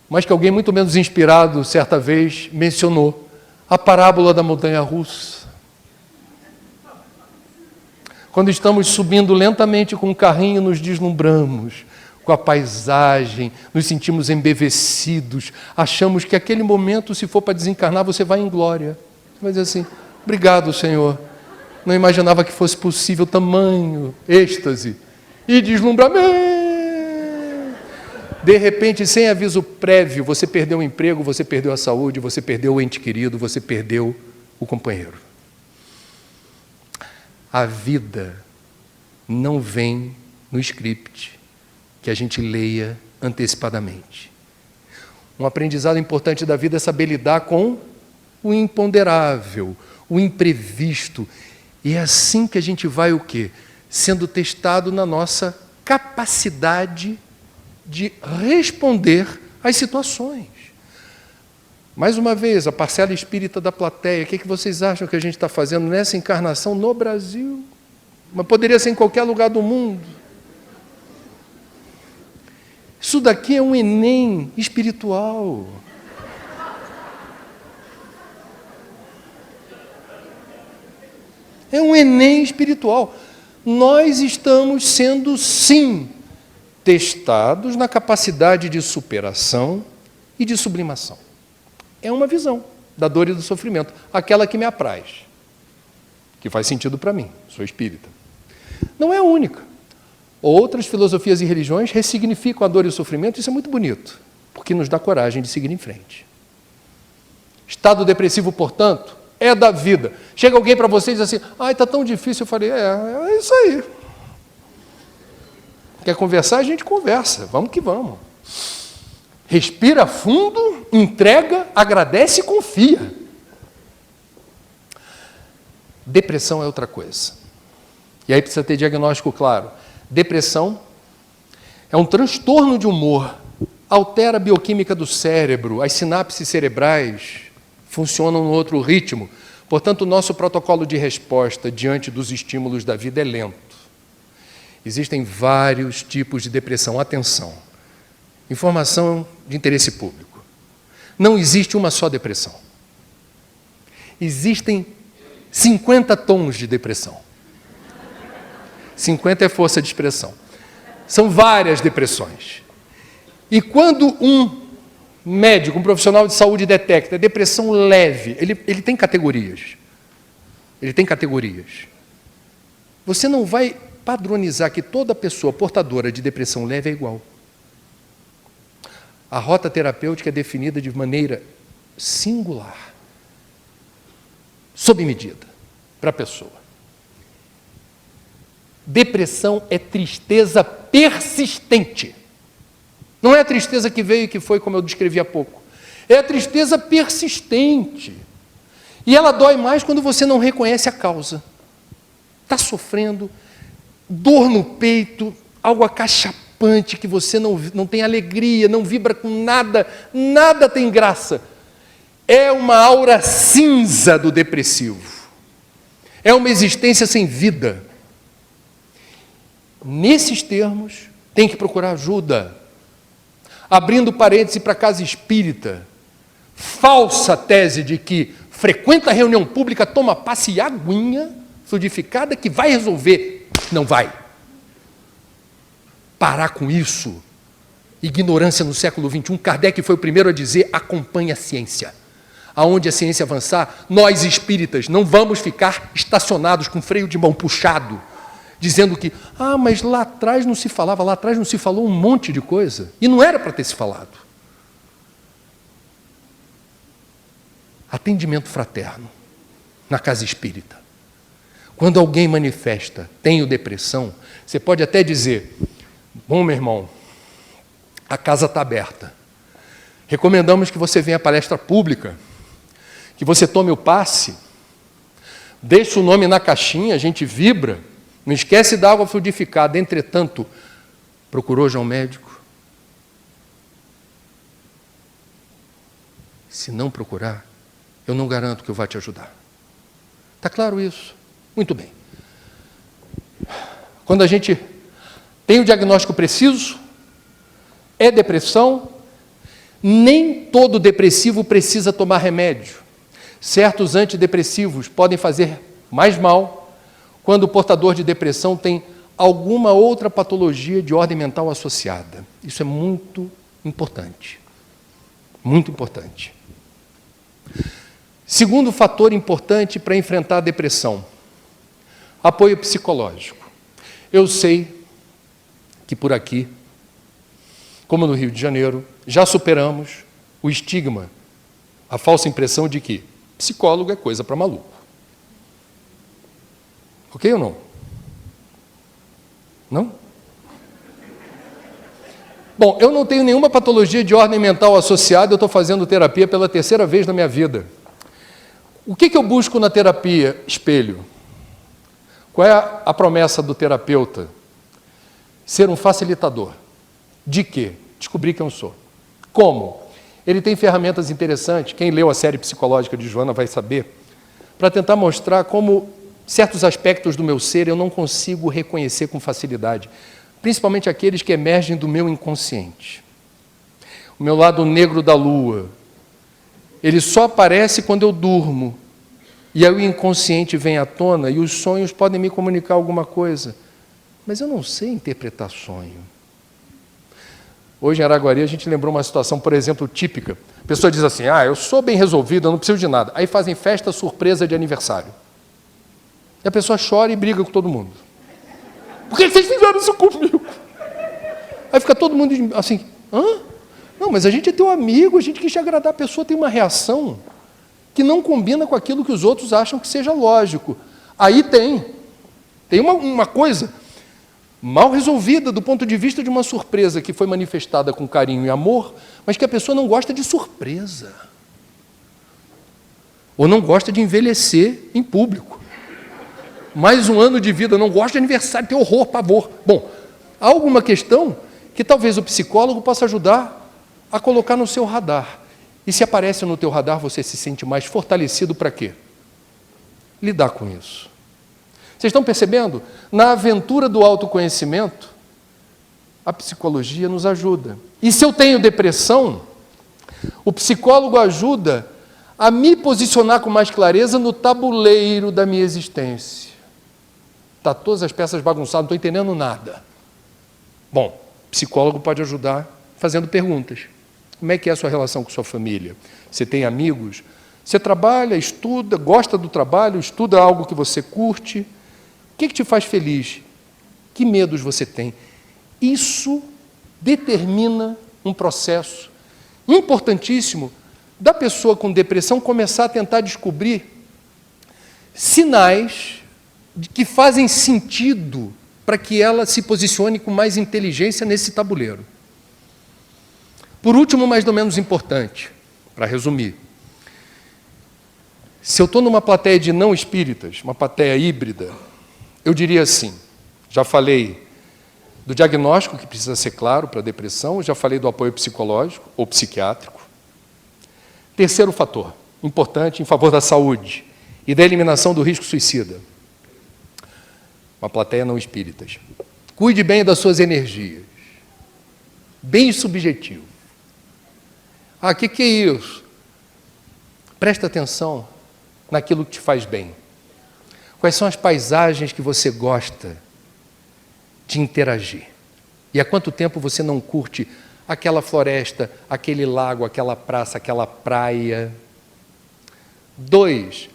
[SPEAKER 2] mas que alguém muito menos inspirado, certa vez, mencionou. A parábola da montanha-russa. Quando estamos subindo lentamente com um carrinho, nos deslumbramos com a paisagem, nos sentimos embevecidos, achamos que aquele momento, se for para desencarnar, você vai em glória. Você vai dizer assim: obrigado, Senhor. Não imaginava que fosse possível tamanho êxtase e deslumbramento. De repente, sem aviso prévio, você perdeu o emprego, você perdeu a saúde, você perdeu o ente querido, você perdeu o companheiro. A vida não vem no script que a gente leia antecipadamente. Um aprendizado importante da vida é saber lidar com o imponderável, o imprevisto. E é assim que a gente vai o quê? Sendo testado na nossa capacidade de responder às situações. Mais uma vez, a parcela espírita da plateia, o que vocês acham que a gente está fazendo nessa encarnação no Brasil? Mas poderia ser em qualquer lugar do mundo. Isso daqui é um Enem espiritual. É um Enem espiritual. nós estamos sendo, sim, testados na capacidade de superação e de sublimação. É uma visão da dor e do sofrimento, aquela que me apraz, que faz sentido para mim, sou espírita. Não é a única. Outras filosofias e religiões ressignificam a dor e o sofrimento, isso é muito bonito, porque nos dá coragem de seguir em frente. Estado depressivo, portanto, é da vida. Chega alguém para você e diz assim, está tão difícil, eu falei, é isso aí. Quer conversar? A gente conversa, vamos que vamos. Respira fundo, entrega, agradece e confia. Depressão é outra coisa. E aí precisa ter diagnóstico claro. Depressão é um transtorno de humor, altera a bioquímica do cérebro, as sinapses cerebrais funcionam num outro ritmo. Portanto, o nosso protocolo de resposta diante dos estímulos da vida é lento. Existem vários tipos de depressão. Atenção, informação de interesse público. Não existe uma só depressão. Existem 50 tons de depressão. 50 é força de expressão. São várias depressões. E quando um médico, um profissional de saúde detecta depressão leve, ele tem categorias. Ele tem categorias. Você não vai padronizar que toda pessoa portadora de depressão leve é igual. A rota terapêutica é definida de maneira singular, sob medida, para a pessoa. Depressão é tristeza persistente. Não é a tristeza que veio e que foi, como eu descrevi há pouco. É a tristeza persistente. E ela dói mais quando você não reconhece a causa. Está sofrendo, dor no peito, algo acachapante, que você não tem alegria, não vibra com nada, nada tem graça. É uma aura cinza do depressivo. É uma existência sem vida. Nesses termos, tem que procurar ajuda. Abrindo parêntese para a casa espírita, falsa tese de que frequenta a reunião pública, toma passe e aguinha fluidificada que vai resolver. Não vai. Parar com isso. Ignorância no século XXI. Kardec foi o primeiro a dizer, acompanhe a ciência. Aonde a ciência avançar, nós espíritas não vamos ficar estacionados com freio de mão puxado, dizendo que, mas lá atrás não se falava, lá atrás não se falou um monte de coisa, e não era para ter se falado. Atendimento fraterno na casa espírita. Quando alguém manifesta, tenho depressão, você pode até dizer, bom, meu irmão, a casa está aberta. Recomendamos que você venha à palestra pública, que você tome o passe, deixe o nome na caixinha, a gente vibra, não esquece da água fluidificada. Entretanto, procurou já um médico? Se não procurar, eu não garanto que eu vá te ajudar. Está claro isso? Muito bem. Quando a gente tem o diagnóstico preciso, é depressão, nem todo depressivo precisa tomar remédio. Certos antidepressivos podem fazer mais mal quando o portador de depressão tem alguma outra patologia de ordem mental associada. Isso é muito importante. Muito importante. Segundo fator importante para enfrentar a depressão, apoio psicológico. Eu sei que por aqui, como no Rio de Janeiro, já superamos o estigma, a falsa impressão de que psicólogo é coisa para maluco. Ok ou não? Não? Bom, eu não tenho nenhuma patologia de ordem mental associada, eu estou fazendo terapia pela 3ª vez na minha vida. O que eu busco na terapia? Espelho. Qual é a promessa do terapeuta? Ser um facilitador. De quê? Descobrir quem eu sou. Como? Ele tem ferramentas interessantes, quem leu a série psicológica de Joana vai saber, para tentar mostrar como certos aspectos do meu ser eu não consigo reconhecer com facilidade, principalmente aqueles que emergem do meu inconsciente. O meu lado negro da lua, ele só aparece quando eu durmo, E aí o inconsciente vem à tona e os sonhos podem me comunicar alguma coisa. Mas eu não sei interpretar sonho. Hoje em Araguari a gente lembrou uma situação, por exemplo, típica. A pessoa diz assim, eu sou bem resolvido, eu não preciso de nada. Aí fazem festa surpresa de aniversário. E a pessoa chora e briga com todo mundo. Por que vocês fizeram isso comigo? Aí fica todo mundo assim, Não, mas a gente é teu amigo, a gente quis te agradar. A pessoa tem uma reação que não combina com aquilo que os outros acham que seja lógico. Aí tem uma coisa mal resolvida do ponto de vista de uma surpresa que foi manifestada com carinho e amor, mas que a pessoa não gosta de surpresa. Ou não gosta de envelhecer em público. Mais um ano de vida, não gosta de aniversário, tem horror, pavor. Bom, há alguma questão que talvez o psicólogo possa ajudar a colocar no seu radar. E se aparece no teu radar, você se sente mais fortalecido para quê? Lidar com isso. Vocês estão percebendo? Na aventura do autoconhecimento, a psicologia nos ajuda. E se eu tenho depressão, o psicólogo ajuda a me posicionar com mais clareza no tabuleiro da minha existência. Está todas as peças bagunçadas, não estou entendendo nada. Bom, o psicólogo pode ajudar fazendo perguntas. Como é que é a sua relação com sua família? Você tem amigos? Você trabalha, estuda, gosta do trabalho, estuda algo que você curte? O que te faz feliz? Que medos você tem? Isso determina um processo importantíssimo da pessoa com depressão começar a tentar descobrir sinais que fazem sentido para que ela se posicione com mais inteligência nesse tabuleiro. Por último, mais ou menos importante, para resumir, se eu estou numa plateia de não espíritas, uma plateia híbrida, eu diria assim, já falei do diagnóstico que precisa ser claro para a depressão, já falei do apoio psicológico ou psiquiátrico. Terceiro fator, importante em favor da saúde e da eliminação do risco suicida. Uma plateia não espíritas. Cuide bem das suas energias. Bem subjetivo. O que é isso? Presta atenção naquilo que te faz bem. Quais são as paisagens que você gosta de interagir? E há quanto tempo você não curte aquela floresta, aquele lago, aquela praça, aquela praia? 2,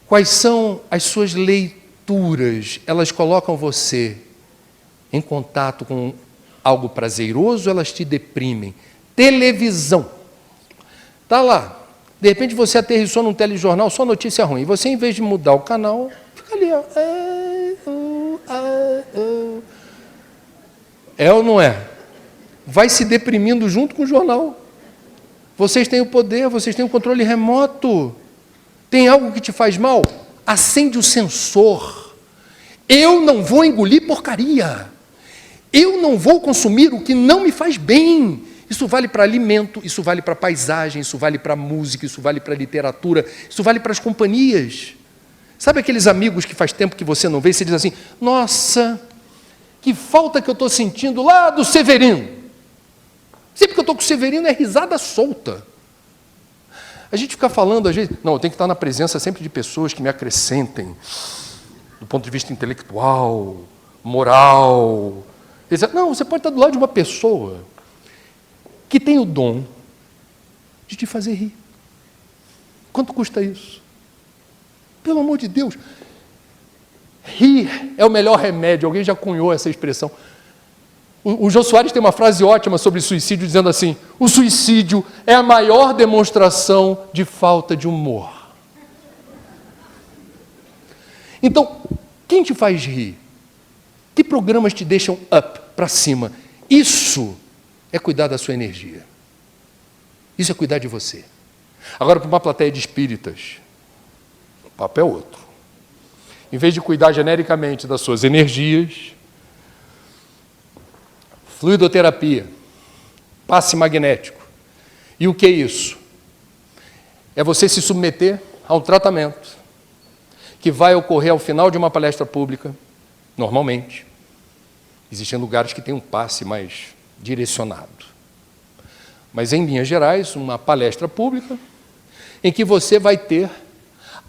[SPEAKER 2] quais são as suas leituras? Elas colocam você em contato com algo prazeroso, elas te deprimem? Televisão. Está lá. De repente você aterrissou num telejornal, só notícia ruim. E você, em vez de mudar o canal, fica ali, ó. É ou não é? Vai se deprimindo junto com o jornal. Vocês têm o poder, vocês têm o controle remoto. Tem algo que te faz mal? Acende o sensor. Eu não vou engolir porcaria. Eu não vou consumir o que não me faz bem. Isso vale para alimento, isso vale para paisagem, isso vale para música, isso vale para literatura, isso vale para as companhias. Sabe aqueles amigos que faz tempo que você não vê e você diz assim, nossa, que falta que eu estou sentindo lá do Severino. Sempre que eu estou com o Severino é risada solta. A gente fica falando, às vezes, não, eu tenho que estar na presença sempre de pessoas que me acrescentem, do ponto de vista intelectual, moral. Não, você pode estar do lado de uma pessoa que tem o dom de te fazer rir. Quanto custa isso? Pelo amor de Deus. Rir é o melhor remédio. Alguém já cunhou essa expressão. O Jô Soares tem uma frase ótima sobre suicídio, dizendo assim, o suicídio é a maior demonstração de falta de humor. Então, quem te faz rir? Que programas te deixam up, para cima? Isso é cuidar da sua energia. Isso é cuidar de você. Agora, para uma plateia de espíritas, o papo é outro. Em vez de cuidar genericamente das suas energias, fluidoterapia, passe magnético. E o que é isso? É você se submeter a um tratamento que vai ocorrer ao final de uma palestra pública, normalmente. Existem lugares que tem um passe mais direcionado. Mas, em linhas gerais, uma palestra pública em que você vai ter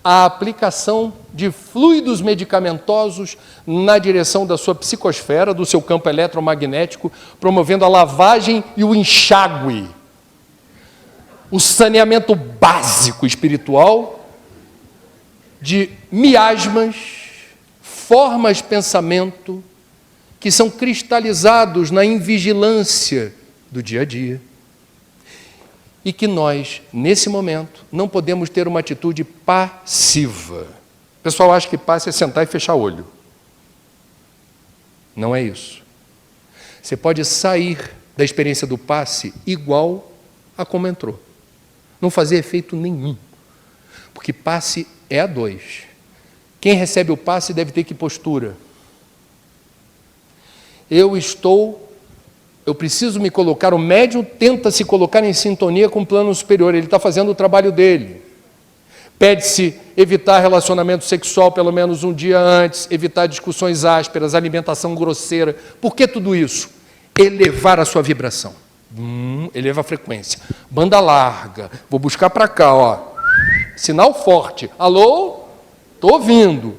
[SPEAKER 2] a aplicação de fluidos medicamentosos na direção da sua psicosfera, do seu campo eletromagnético, promovendo a lavagem e o enxágue, o saneamento básico espiritual de miasmas, formas de pensamento que são cristalizados na invigilância do dia a dia. E que nós, nesse momento, não podemos ter uma atitude passiva. O pessoal acha que passe é sentar e fechar o olho. Não é isso. Você pode sair da experiência do passe igual a como entrou. Não fazer efeito nenhum. Porque passe é a dois. Quem recebe o passe deve ter que postura. Eu preciso me colocar, o médium tenta se colocar em sintonia com o plano superior, ele está fazendo o trabalho dele. Pede-se evitar relacionamento sexual pelo menos um dia antes, evitar discussões ásperas, alimentação grosseira. Por que tudo isso? Elevar a sua vibração. Eleva a frequência. Banda larga, vou buscar para cá, ó. Sinal forte. Alô? Estou ouvindo.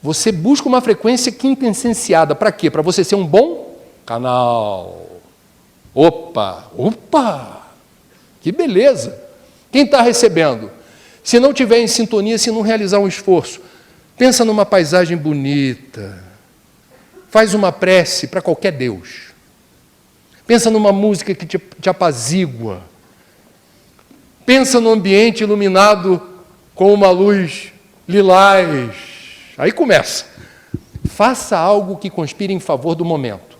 [SPEAKER 2] Você busca uma frequência quintessenciada. Para quê? Para você ser um bom canal. Opa! Que beleza! Quem está recebendo? Se não tiver em sintonia, se não realizar um esforço, pensa numa paisagem bonita, faz uma prece para qualquer Deus. Pensa numa música que te apazigua. Pensa num ambiente iluminado com uma luz lilás. Aí começa. Faça algo que conspire em favor do momento.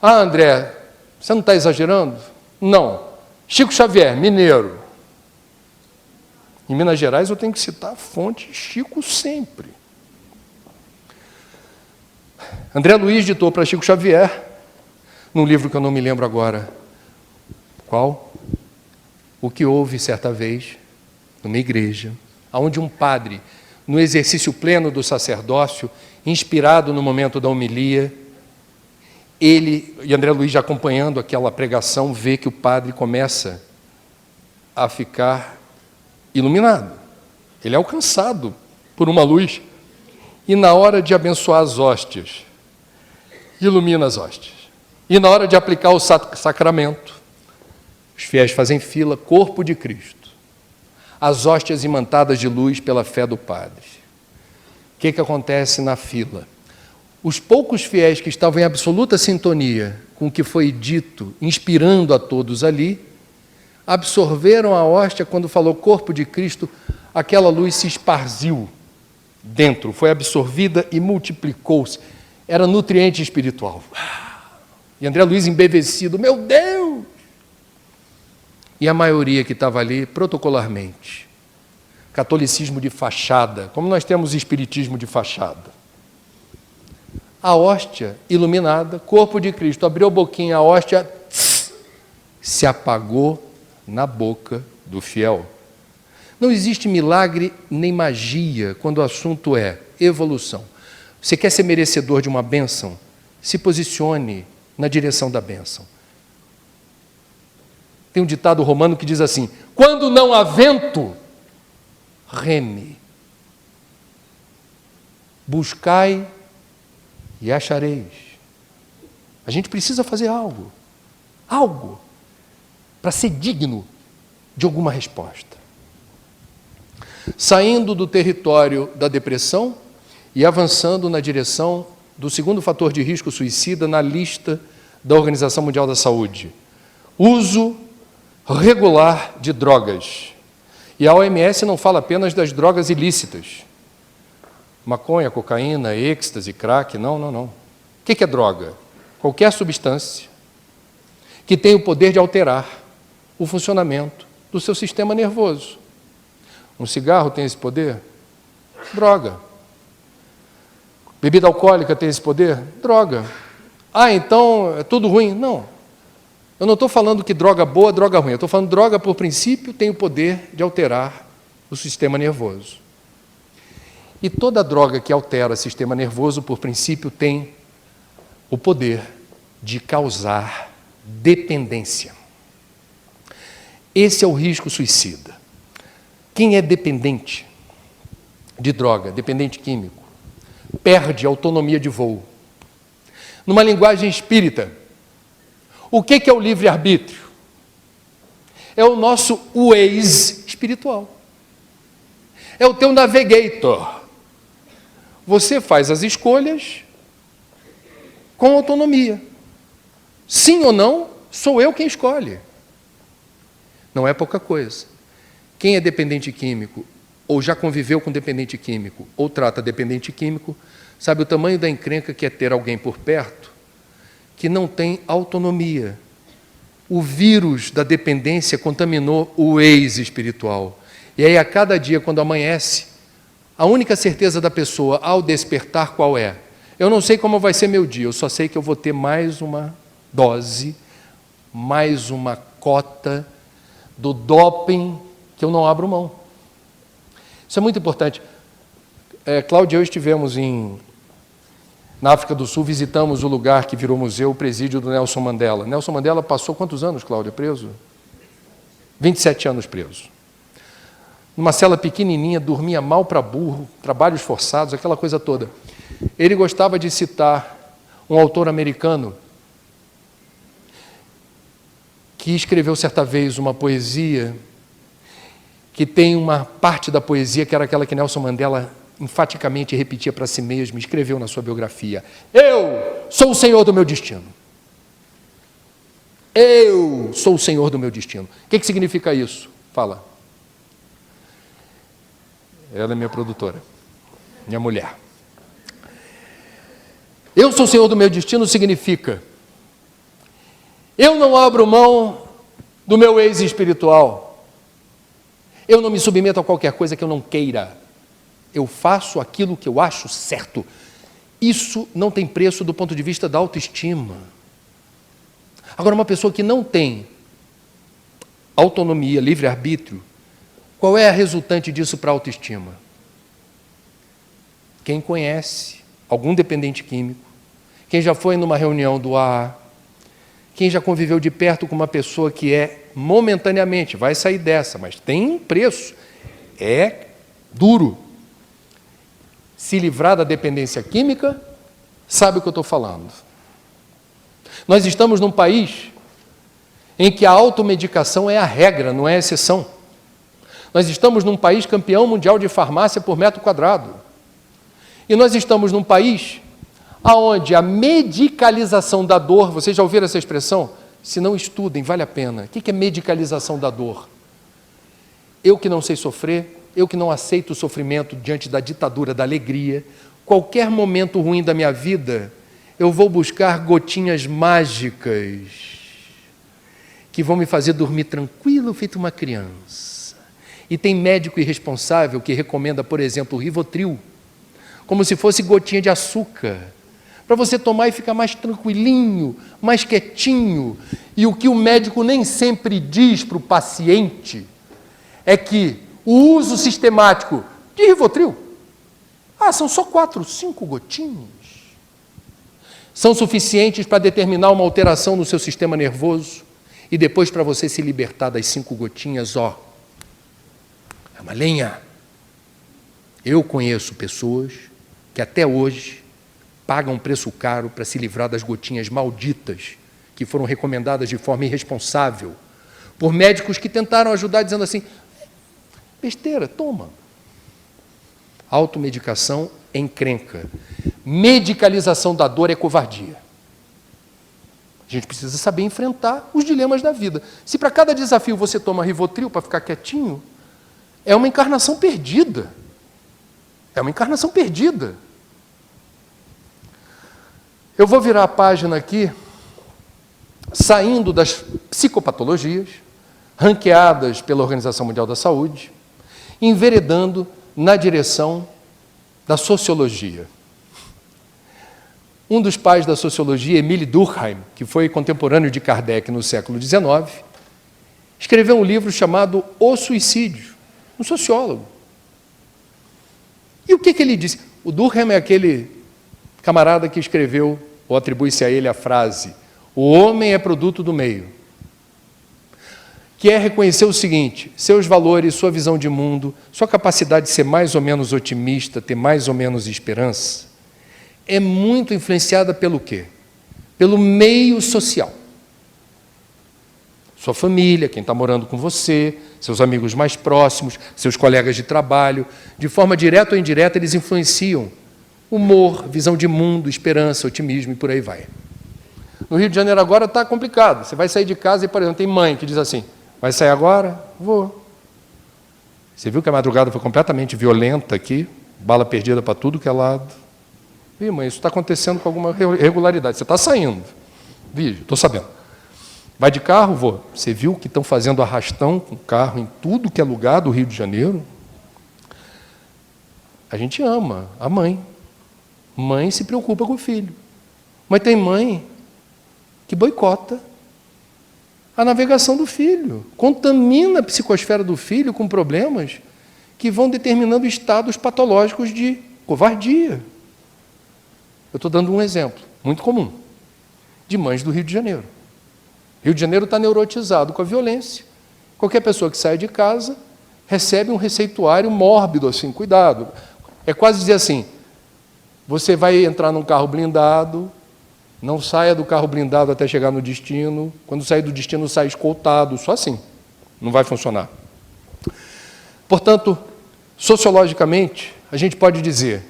[SPEAKER 2] Ah, André, você não está exagerando? Não. Chico Xavier, mineiro. Em Minas Gerais eu tenho que citar a fonte Chico sempre. André Luiz ditou para Chico Xavier, num livro que eu não me lembro agora qual, o que houve certa vez numa igreja, onde um padre, no exercício pleno do sacerdócio, inspirado no momento da homilia, ele, e André Luiz já acompanhando aquela pregação, vê que o padre começa a ficar iluminado. Ele é alcançado por uma luz. E na hora de abençoar as hóstias, ilumina as hóstias. E na hora de aplicar o sacramento, os fiéis fazem fila, corpo de Cristo. As hóstias imantadas de luz pela fé do padre. O que acontece na fila? Os poucos fiéis que estavam em absoluta sintonia com o que foi dito, inspirando a todos ali, absorveram a hóstia quando falou corpo de Cristo, aquela luz se esparziu dentro, foi absorvida e multiplicou-se. Era nutriente espiritual. E André Luiz embevecido, meu Deus! E a maioria que estava ali, protocolarmente, catolicismo de fachada, como nós temos espiritismo de fachada. A hóstia iluminada, corpo de Cristo, abriu a boquinha, a hóstia se apagou na boca do fiel. Não existe milagre nem magia quando o assunto é evolução. Você quer ser merecedor de uma bênção? Se posicione na direção da bênção. Tem um ditado romano que diz assim: quando não há vento, reme. Buscai e achareis. A gente precisa fazer algo para ser digno de alguma resposta. Saindo do território da depressão e avançando na direção do segundo fator de risco suicida na lista da Organização Mundial da Saúde: uso regular de drogas. E a OMS não fala apenas das drogas ilícitas. Maconha, cocaína, êxtase, crack, não. O que é droga? Qualquer substância que tem o poder de alterar o funcionamento do seu sistema nervoso. Um cigarro tem esse poder? Droga. Bebida alcoólica tem esse poder? Droga. Ah, então é tudo ruim? Não. Eu não estou falando que droga boa, droga ruim. Eu estou falando que droga, por princípio, tem o poder de alterar o sistema nervoso. E toda droga que altera o sistema nervoso, por princípio, tem o poder de causar dependência. Esse é o risco suicida. Quem é dependente de droga, dependente químico, perde autonomia de voo. Numa linguagem espírita, o que é o livre-arbítrio? É o nosso Waze espiritual. É o teu navigator. Você faz as escolhas com autonomia. Sim ou não, sou eu quem escolhe. Não é pouca coisa. Quem é dependente químico, ou já conviveu com dependente químico, ou trata dependente químico, sabe o tamanho da encrenca que é ter alguém por perto que não tem autonomia. O vírus da dependência contaminou o ex espiritual. E aí, a cada dia, quando amanhece, a única certeza da pessoa ao despertar qual é? Eu não sei como vai ser meu dia, eu só sei que eu vou ter mais uma dose, mais uma cota do doping que eu não abro mão. Isso é muito importante. Cláudia e eu estivemos na África do Sul, visitamos o lugar que virou museu, o presídio do Nelson Mandela. Nelson Mandela passou quantos anos, Cláudia, preso? 27 anos preso. Numa cela pequenininha, dormia mal para burro, trabalhos forçados, aquela coisa toda. Ele gostava de citar um autor americano que escreveu certa vez uma poesia que tem uma parte da poesia que era aquela que Nelson Mandela enfaticamente repetia para si mesmo, escreveu na sua biografia: eu sou o senhor do meu destino. Eu sou o senhor do meu destino. O que significa isso? Fala. Ela é minha produtora, minha mulher. Eu sou o senhor do meu destino significa: eu não abro mão do meu ex espiritual. Eu não me submeto a qualquer coisa que eu não queira. Eu faço aquilo que eu acho certo. Isso não tem preço do ponto de vista da autoestima. Agora, uma pessoa que não tem autonomia, livre-arbítrio, qual é a resultante disso para a autoestima? Quem conhece algum dependente químico, quem já foi numa reunião do AA, quem já conviveu de perto com uma pessoa que momentaneamente, vai sair dessa, mas tem um preço, é duro. Se livrar da dependência química, sabe o que eu estou falando. Nós estamos num país em que a automedicação é a regra, não é a exceção. Nós estamos num país campeão mundial de farmácia por metro quadrado. E nós estamos num país onde a medicalização da dor, vocês já ouviram essa expressão? Se não estudem, vale a pena. O que é medicalização da dor? Eu que não sei sofrer, eu que não aceito o sofrimento diante da ditadura da alegria, qualquer momento ruim da minha vida, eu vou buscar gotinhas mágicas que vão me fazer dormir tranquilo, feito uma criança. E tem médico irresponsável que recomenda, por exemplo, o Rivotril, como se fosse gotinha de açúcar, para você tomar e ficar mais tranquilinho, mais quietinho. E o que o médico nem sempre diz para o paciente é que o uso sistemático de Rivotril, são só 4, 5 gotinhas, são suficientes para determinar uma alteração no seu sistema nervoso e depois para você se libertar das 5 gotinhas, é uma lenha. Eu conheço pessoas que até hoje pagam um preço caro para se livrar das gotinhas malditas que foram recomendadas de forma irresponsável por médicos que tentaram ajudar dizendo assim: besteira, toma. Automedicação é encrenca. Medicalização da dor é covardia. A gente precisa saber enfrentar os dilemas da vida. Se para cada desafio você toma Rivotril para ficar quietinho, é uma encarnação perdida. É uma encarnação perdida. Eu vou virar a página aqui, saindo das psicopatologias, ranqueadas pela Organização Mundial da Saúde, enveredando na direção da sociologia. Um dos pais da sociologia, Émile Durkheim, que foi contemporâneo de Kardec no século XIX, escreveu um livro chamado O Suicídio, um sociólogo. E o que ele disse? O Durkheim é aquele camarada que escreveu, ou atribui-se a ele a frase: o homem é produto do meio. que é reconhecer o seguinte: seus valores, sua visão de mundo, sua capacidade de ser mais ou menos otimista, ter mais ou menos esperança, é muito influenciada pelo quê? Pelo meio social. Sua família, quem está morando com você, seus amigos mais próximos, seus colegas de trabalho, de forma direta ou indireta, eles influenciam humor, visão de mundo, esperança, otimismo e por aí vai. No Rio de Janeiro agora está complicado. Você vai sair de casa e, por exemplo, tem mãe que diz assim: vai sair agora? Vou. Você viu que a madrugada foi completamente violenta aqui? Bala perdida para tudo que é lado. Ih, mãe, isso está acontecendo com alguma regularidade. Você está saindo. Vi, estou sabendo. Vai de carro? Vou. Você viu que estão fazendo arrastão com carro em tudo que é lugar do Rio de Janeiro? A gente ama a mãe. Mãe se preocupa com o filho. Mas tem mãe que boicota a navegação do filho, contamina a psicosfera do filho com problemas que vão determinando estados patológicos de covardia. Eu estou dando um exemplo muito comum de mães do Rio de Janeiro. Rio de Janeiro está neurotizado com a violência. Qualquer pessoa que sai de casa recebe um receituário mórbido, assim, cuidado. É quase dizer assim: você vai entrar num carro blindado, não saia do carro blindado até chegar no destino. Quando sair do destino, sai escoltado. Só assim. Não vai funcionar. Portanto, sociologicamente, a gente pode dizer,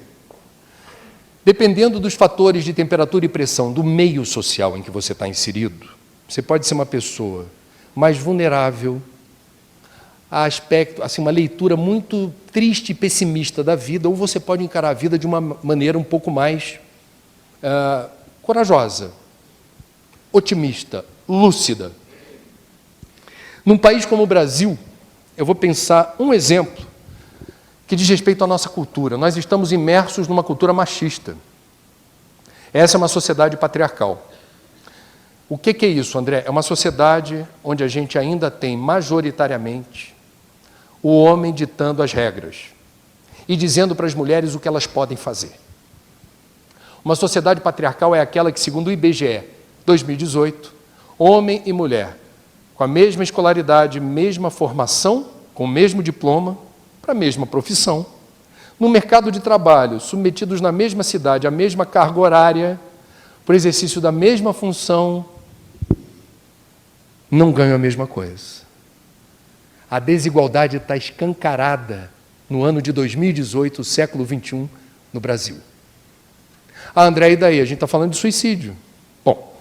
[SPEAKER 2] dependendo dos fatores de temperatura e pressão do meio social em que você está inserido, você pode ser uma pessoa mais vulnerável a aspecto, assim, uma leitura muito triste e pessimista da vida, ou você pode encarar a vida de uma maneira um pouco mais corajosa, otimista, lúcida. Num país como o Brasil, eu vou pensar um exemplo que diz respeito à nossa cultura. Nós estamos imersos numa cultura machista. Essa é uma sociedade patriarcal. O que é isso, André? É uma sociedade onde a gente ainda tem, majoritariamente, o homem ditando as regras e dizendo para as mulheres o que elas podem fazer. Uma sociedade patriarcal é aquela que, segundo o IBGE 2018, homem e mulher, com a mesma escolaridade, mesma formação, com o mesmo diploma, para a mesma profissão, no mercado de trabalho, submetidos na mesma cidade, à mesma carga horária, por exercício da mesma função, não ganham a mesma coisa. A desigualdade está escancarada no ano de 2018, século XXI, no Brasil. André, e daí? A gente está falando de suicídio. Bom,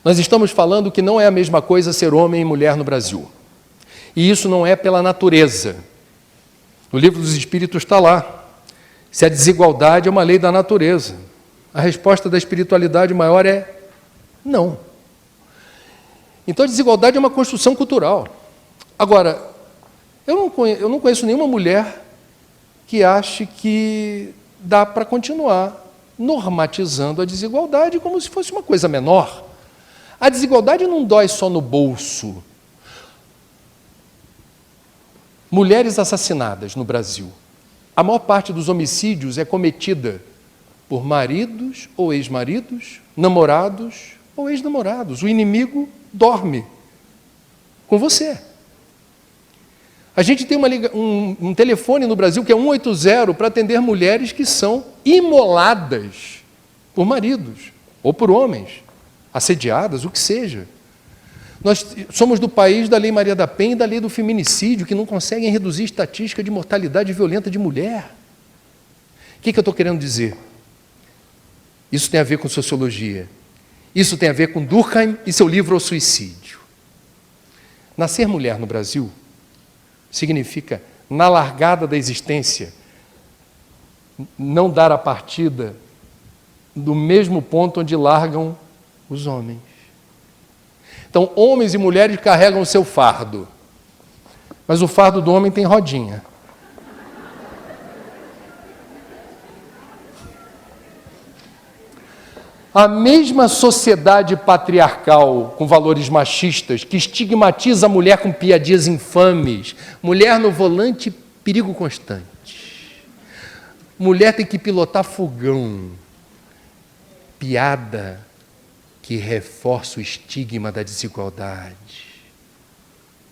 [SPEAKER 2] nós estamos falando que não é a mesma coisa ser homem e mulher no Brasil. E isso não é pela natureza. No livro dos Espíritos está lá. Se a desigualdade é uma lei da natureza. A resposta da espiritualidade maior é não. Então a desigualdade é uma construção cultural. Agora, eu não conheço nenhuma mulher que ache que dá para continuar normatizando a desigualdade como se fosse uma coisa menor. A desigualdade não dói só no bolso. Mulheres assassinadas no Brasil. A maior parte dos homicídios é cometida por maridos ou ex-maridos, namorados ou ex-namorados. O inimigo dorme com você. A gente tem um telefone no Brasil que é 180 para atender mulheres que são imoladas por maridos ou por homens, assediadas, o que seja. Nós somos do país da Lei Maria da Penha e da Lei do Feminicídio, que não conseguem reduzir a estatística de mortalidade violenta de mulher. O que eu estou querendo dizer? Isso tem a ver com sociologia. Isso tem a ver com Durkheim e seu livro O Suicídio. Nascer mulher no Brasil significa, na largada da existência, não dar a partida do mesmo ponto onde largam os homens. Então, homens e mulheres carregam o seu fardo, mas o fardo do homem tem rodinha. A mesma sociedade patriarcal, com valores machistas, que estigmatiza a mulher com piadinhas infames, mulher no volante, perigo constante. Mulher tem que pilotar fogão, piada que reforça o estigma da desigualdade.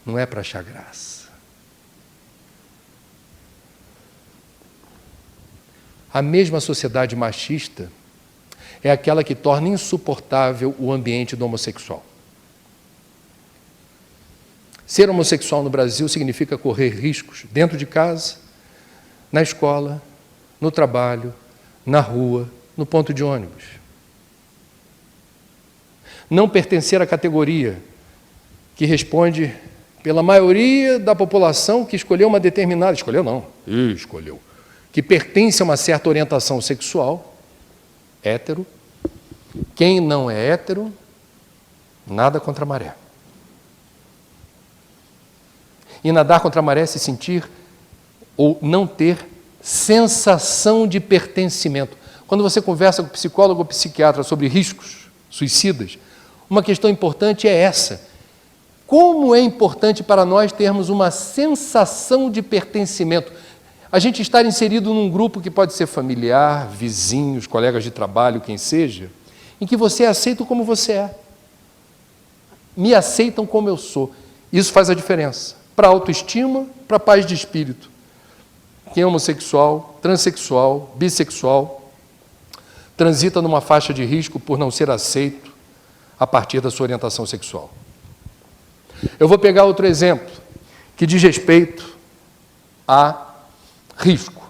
[SPEAKER 2] não é para achar graça. A mesma sociedade machista é aquela que torna insuportável o ambiente do homossexual. Ser homossexual no Brasil significa correr riscos dentro de casa, na escola, no trabalho, na rua, no ponto de ônibus. Não pertencer à categoria que responde pela maioria da população que escolheu uma determinada... Escolheu. Que pertence a uma certa orientação sexual, hétero. Quem não é hétero, nada contra a maré. E nadar contra a maré é se sentir ou não ter sensação de pertencimento. Quando você conversa com psicólogo ou psiquiatra sobre riscos suicidas, uma questão importante é essa. Como é importante para nós termos uma sensação de pertencimento? A gente estar inserido num grupo que pode ser familiar, vizinhos, colegas de trabalho, quem seja, em que você é aceito como você é. Me aceitam como eu sou. Isso faz a diferença. Para a autoestima, para a paz de espírito. Quem é homossexual, transexual, bissexual, transita numa faixa de risco por não ser aceito a partir da sua orientação sexual. Eu vou pegar outro exemplo que diz respeito a risco.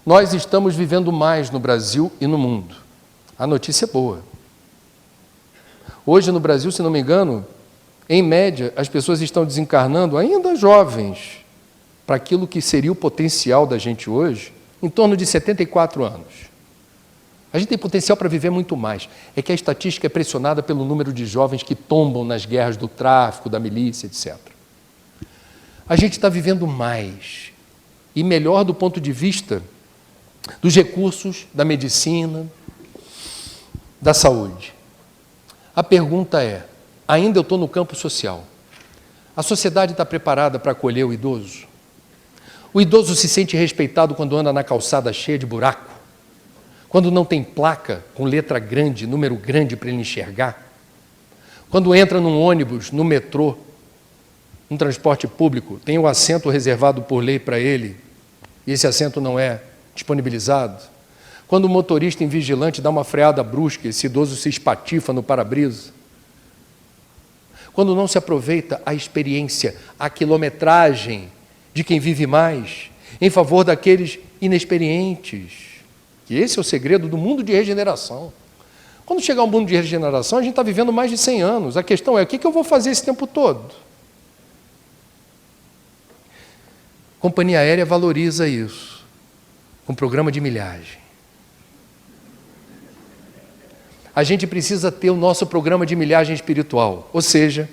[SPEAKER 2] Nós estamos vivendo mais no Brasil e no mundo. A notícia é boa. Hoje no Brasil, se não me engano, em média, as pessoas estão desencarnando ainda jovens para aquilo que seria o potencial da gente hoje, em torno de 74 anos. A gente tem potencial para viver muito mais. É que a estatística é pressionada pelo número de jovens que tombam nas guerras do tráfico, da milícia, etc. A gente está vivendo mais e melhor do ponto de vista dos recursos da medicina, da saúde. A pergunta é, ainda eu estou no campo social, a sociedade está preparada para acolher o idoso? O idoso se sente respeitado quando anda na calçada cheia de buraco? Quando não tem placa com letra grande, número grande para ele enxergar? Quando entra num ônibus, no metrô, num transporte público, tem o assento reservado por lei para ele, e esse assento não é disponibilizado? Quando o motorista invigilante dá uma freada brusca, esse idoso se espatifa no para-brisa? Quando não se aproveita a experiência, a quilometragem de quem vive mais, em favor daqueles inexperientes, que esse é o segredo do mundo de regeneração. Quando chegar ao mundo de regeneração, a gente está vivendo mais de 100 anos. A questão é, o que eu vou fazer esse tempo todo? Companhia aérea valoriza isso, com programa de milhagem. A gente precisa ter o nosso programa de milhagem espiritual, ou seja,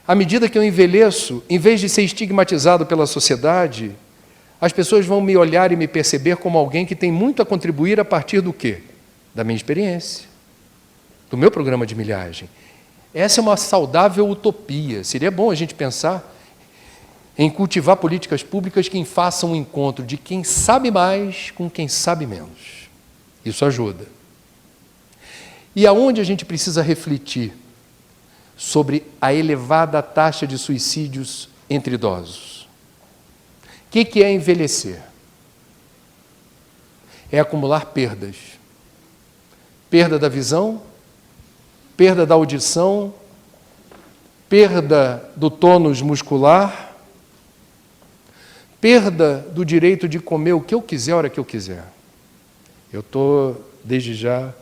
[SPEAKER 2] à medida que eu envelheço, em vez de ser estigmatizado pela sociedade, as pessoas vão me olhar e me perceber como alguém que tem muito a contribuir a partir do quê? Da minha experiência, do meu programa de milhagem. Essa é uma saudável utopia. Seria bom a gente pensar em cultivar políticas públicas que façam um encontro de quem sabe mais com quem sabe menos. Isso ajuda. E aonde a gente precisa refletir sobre a elevada taxa de suicídios entre idosos? O que é envelhecer? É acumular perdas. Perda da visão, perda da audição, perda do tônus muscular, perda do direito de comer o que eu quiser, a hora que eu quiser. Eu estou, desde já,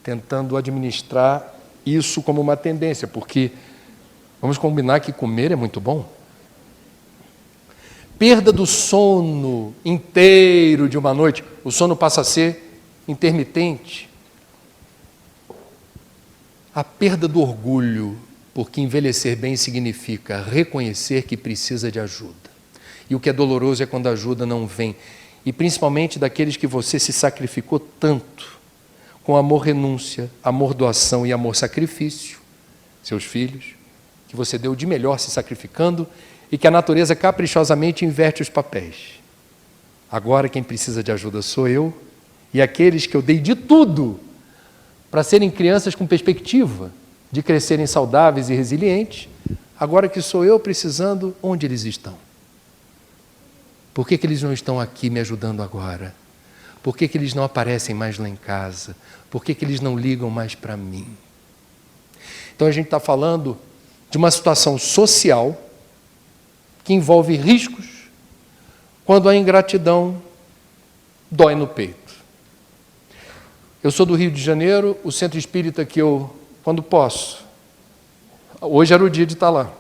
[SPEAKER 2] tentando administrar isso como uma tendência, porque vamos combinar que comer é muito bom. Perda do sono inteiro de uma noite, o sono passa a ser intermitente. A perda do orgulho, porque envelhecer bem significa reconhecer que precisa de ajuda. E o que é doloroso é quando a ajuda não vem, e principalmente daqueles que você se sacrificou tanto, com amor renúncia, amor doação e amor sacrifício, seus filhos, que você deu de melhor se sacrificando e que a natureza caprichosamente inverte os papéis. Agora quem precisa de ajuda sou eu e aqueles que eu dei de tudo para serem crianças com perspectiva de crescerem saudáveis e resilientes, Agora que sou eu precisando, onde eles estão? Por que eles não estão aqui me ajudando agora? Por que eles não aparecem mais lá em casa? Por que eles não ligam mais para mim? Então a gente está falando de uma situação social que envolve riscos quando a ingratidão dói no peito. Eu sou do Rio de Janeiro, o centro espírita que eu, quando posso, hoje era o dia de estar lá,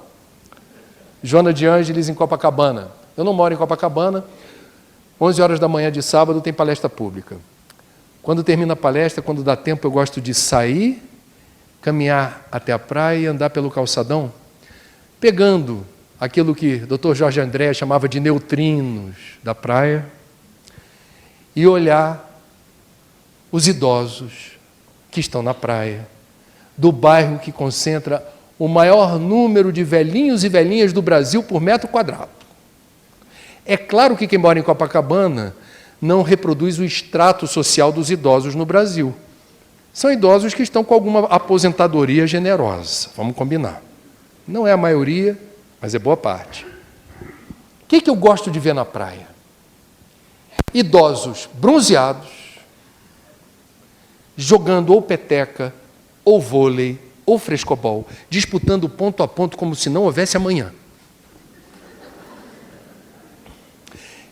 [SPEAKER 2] Joana de Ângeles em Copacabana. Eu não moro em Copacabana, 11 horas da manhã de sábado tem palestra pública. Quando termina a palestra, quando dá tempo, eu gosto de sair, caminhar até a praia e andar pelo calçadão, pegando aquilo que o Dr. Jorge André chamava de neutrinos da praia e olhar os idosos que estão na praia, do bairro que concentra o maior número de velhinhos e velhinhas do Brasil por metro quadrado. É claro que quem mora em Copacabana não reproduz o extrato social dos idosos no Brasil. São idosos que estão com alguma aposentadoria generosa, vamos combinar. Não é a maioria, mas é boa parte. O que eu gosto de ver na praia? Idosos bronzeados, jogando ou peteca, ou vôlei, ou frescobol, disputando ponto a ponto como se não houvesse amanhã.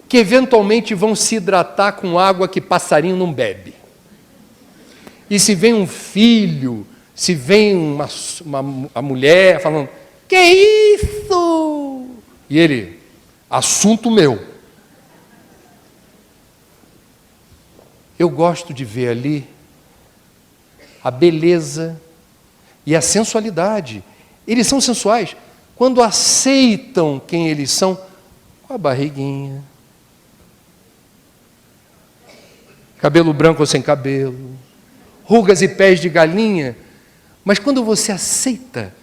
[SPEAKER 2] Que eventualmente vão se hidratar com água que passarinho não bebe. E se vem um filho, se vem uma mulher falando, que isso? E ele, assunto meu. Eu gosto de ver ali a beleza e a sensualidade. Eles são sensuais quando aceitam quem eles são, com a barriguinha, cabelo branco ou sem cabelo, rugas e pés de galinha, mas quando você aceita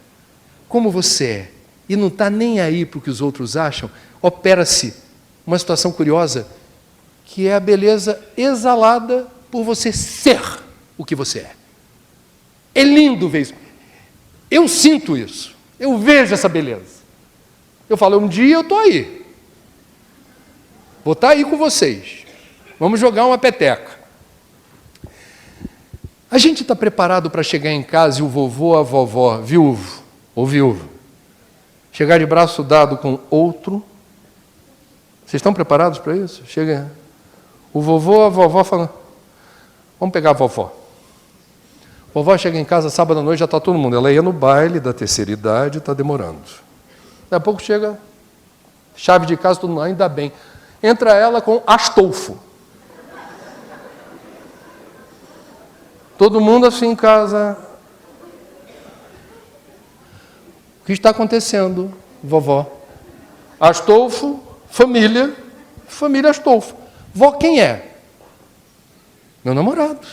[SPEAKER 2] como você é e não está nem aí para o que os outros acham, opera-se uma situação curiosa, que é a beleza exalada por você ser o que você é. É lindo ver isso. Eu sinto isso. Eu vejo essa beleza. Eu falo, um dia eu estou aí. Vou estar aí com vocês. Vamos jogar uma peteca. A gente está preparado para chegar em casa e o vovô ou a vovó, viúvo ou viúva, chegar de braço dado com outro? Vocês estão preparados para isso? Chega o vovô ou a vovó falando, vamos pegar a vovó. A vovó chega em casa sábado à noite, já está todo mundo. Ela ia no baile da terceira idade, está demorando. Daqui a pouco chega, chave de casa, todo mundo, ainda bem. Entra ela com Astolfo. Todo mundo assim em casa. O que está acontecendo, vovó? Astolfo, família Astolfo. Vó, quem é? Meu namorado.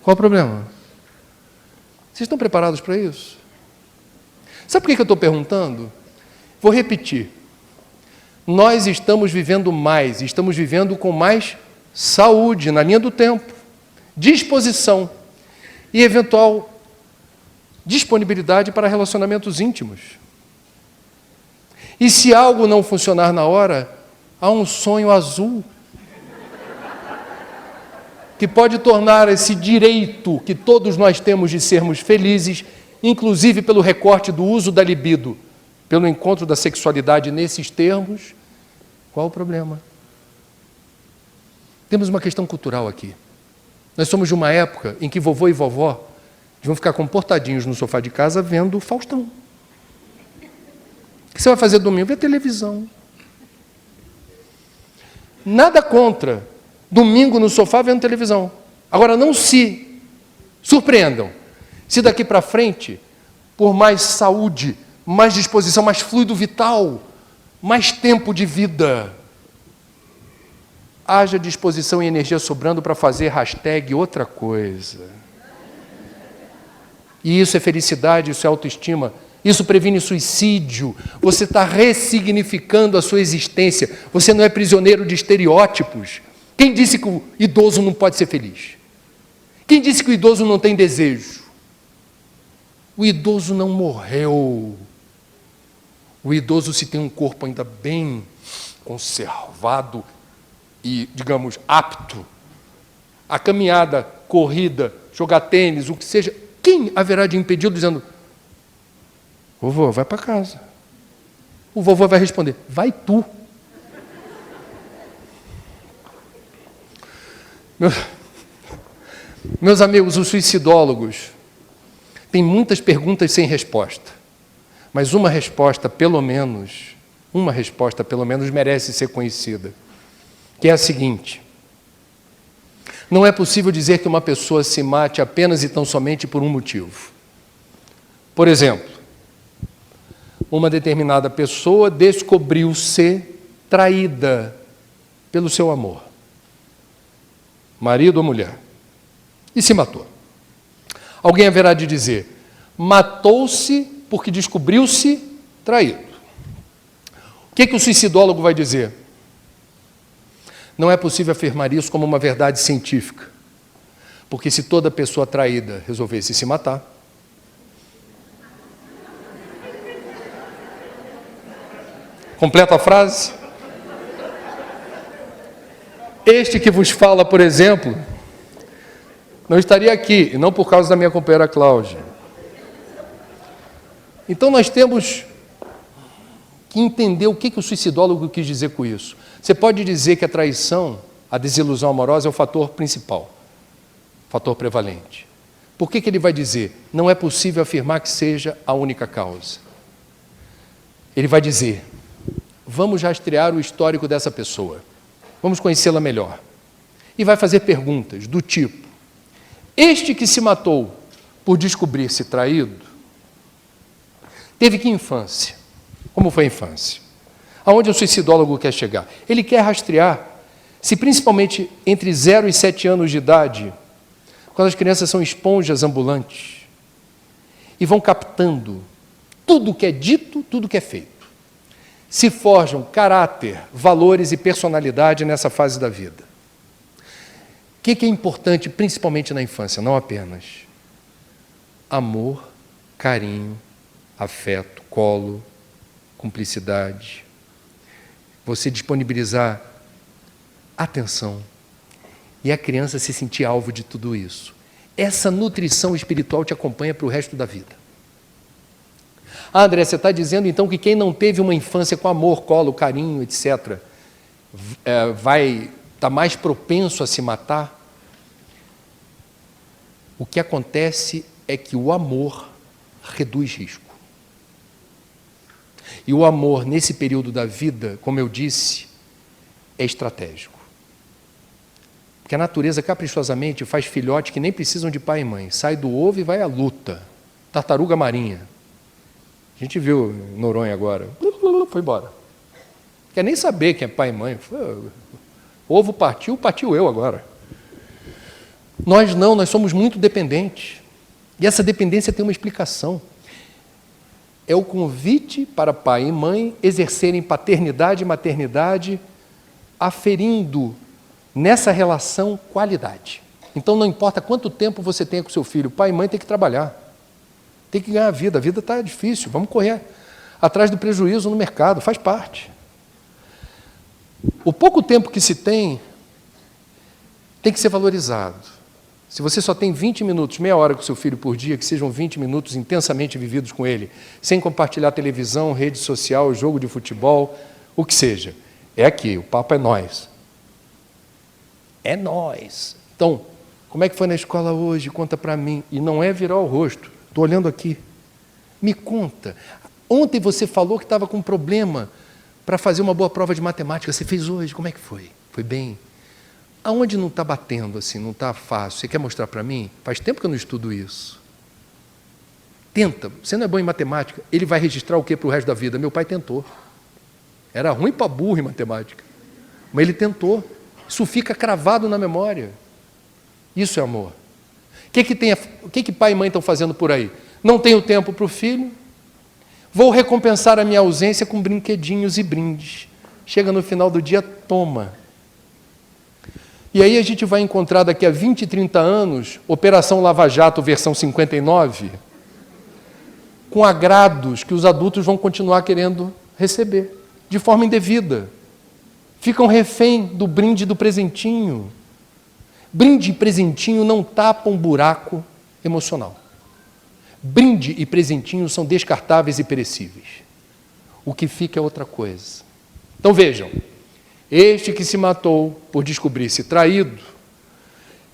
[SPEAKER 2] Qual o problema? Vocês estão preparados para isso? Sabe por que eu estou perguntando? Vou repetir. Nós estamos vivendo mais, estamos vivendo com mais saúde na linha do tempo, disposição e eventual disponibilidade para relacionamentos íntimos. E se algo não funcionar na hora, há um sonho azul que pode tornar esse direito que todos nós temos de sermos felizes, inclusive pelo recorte do uso da libido, pelo encontro da sexualidade nesses termos. Qual o problema? Temos uma questão cultural aqui. Nós somos de uma época em que vovô e vovó vão ficar comportadinhos no sofá de casa vendo o Faustão. O que você vai fazer domingo? Ver televisão. Nada contra domingo no sofá vendo televisão. Agora, não se surpreendam se daqui para frente, por mais saúde, mais disposição, mais fluido vital, mais tempo de vida, haja disposição e energia sobrando para fazer hashtag outra coisa. E isso é felicidade, isso é autoestima, isso previne suicídio. Você está ressignificando a sua existência. Você não é prisioneiro de estereótipos. Quem disse que o idoso não pode ser feliz? Quem disse que o idoso não tem desejo? O idoso não morreu. O idoso, se tem um corpo ainda bem conservado e, digamos, apto, a caminhada, corrida, jogar tênis, o que seja, quem haverá de impedi-lo dizendo: vovô, vai para casa? O vovô vai responder: vai tu. Meus amigos, os suicidólogos têm muitas perguntas sem resposta, mas uma resposta, pelo menos, merece ser conhecida, que é a seguinte: não é possível dizer que uma pessoa se mate apenas e tão somente por um motivo. Por exemplo, uma determinada pessoa descobriu-se traída pelo seu amor, marido ou mulher, e se matou. Alguém haverá de dizer: matou-se porque descobriu-se traído. O que o suicidólogo vai dizer? Não é possível afirmar isso como uma verdade científica, porque se toda pessoa traída resolvesse se matar, completa a frase. Este que vos fala, por exemplo, não estaria aqui, e não por causa da minha companheira Cláudia. Então nós temos que entender o que o suicidólogo quis dizer com isso. Você pode dizer que a traição, a desilusão amorosa é o fator principal, o fator prevalente. Por que ele vai dizer? Não é possível afirmar que seja a única causa. Ele vai dizer: vamos rastrear o histórico dessa pessoa, vamos conhecê-la melhor. E vai fazer perguntas do tipo: este que se matou por descobrir-se traído, teve que infância? Como foi a infância? Aonde o suicidólogo quer chegar? Ele quer rastrear se, principalmente entre 0 e 7 anos de idade, quando as crianças são esponjas ambulantes e vão captando tudo o que é dito, tudo o que é feito, se forjam caráter, valores e personalidade nessa fase da vida. O que é importante, principalmente na infância? Não apenas amor, carinho, afeto, colo, cumplicidade, você disponibilizar atenção e a criança se sentir alvo de tudo isso. Essa nutrição espiritual te acompanha para o resto da vida. Ah, André, você está dizendo então que quem não teve uma infância com amor, colo, carinho, etc., vai estar mais propenso a se matar? O que acontece é que o amor reduz risco. E o amor, nesse período da vida, como eu disse, é estratégico. Porque a natureza, caprichosamente, faz filhotes que nem precisam de pai e mãe. Sai do ovo e vai à luta. Tartaruga marinha. A gente viu em Noronha agora. Foi embora. Quer nem saber quem é pai e mãe. O ovo partiu eu agora. Nós não, nós somos muito dependentes. E essa dependência tem uma explicação. É o convite para pai e mãe exercerem paternidade e maternidade, aferindo nessa relação qualidade. Então não importa quanto tempo você tenha com seu filho, pai e mãe tem que trabalhar, tem que ganhar a vida está difícil, vamos correr atrás do prejuízo no mercado, faz parte. O pouco tempo que se tem que ser valorizado. Se você só tem 20 minutos, meia hora com seu filho por dia, que sejam 20 minutos intensamente vividos com ele, sem compartilhar televisão, rede social, jogo de futebol, o que seja. É aqui, o papo é nós. É nós. Então, como é que foi na escola hoje? Conta para mim. E não é virar o rosto. Estou olhando aqui. Me conta. Ontem você falou que estava com um problema para fazer uma boa prova de matemática. Você fez hoje, como é que foi? Foi bem? Aonde não está batendo assim, não está fácil? Você quer mostrar para mim? Faz tempo que eu não estudo isso. Tenta. Você não é bom em matemática. Ele vai registrar o quê para o resto da vida? Meu pai tentou. Era ruim para burro em matemática. Mas ele tentou. Isso fica cravado na memória. Isso é amor. O que pai e mãe estão fazendo por aí? Não tenho tempo para o filho. Vou recompensar a minha ausência com brinquedinhos e brindes. Chega no final do dia, toma. E aí a gente vai encontrar daqui a 20, 30 anos, Operação Lava Jato, versão 59, com agrados que os adultos vão continuar querendo receber, de forma indevida. Ficam refém do brinde e do presentinho. Brinde e presentinho não tapam buraco emocional. Brinde e presentinho são descartáveis e perecíveis. O que fica é outra coisa. Então vejam, este que se matou por descobrir-se traído,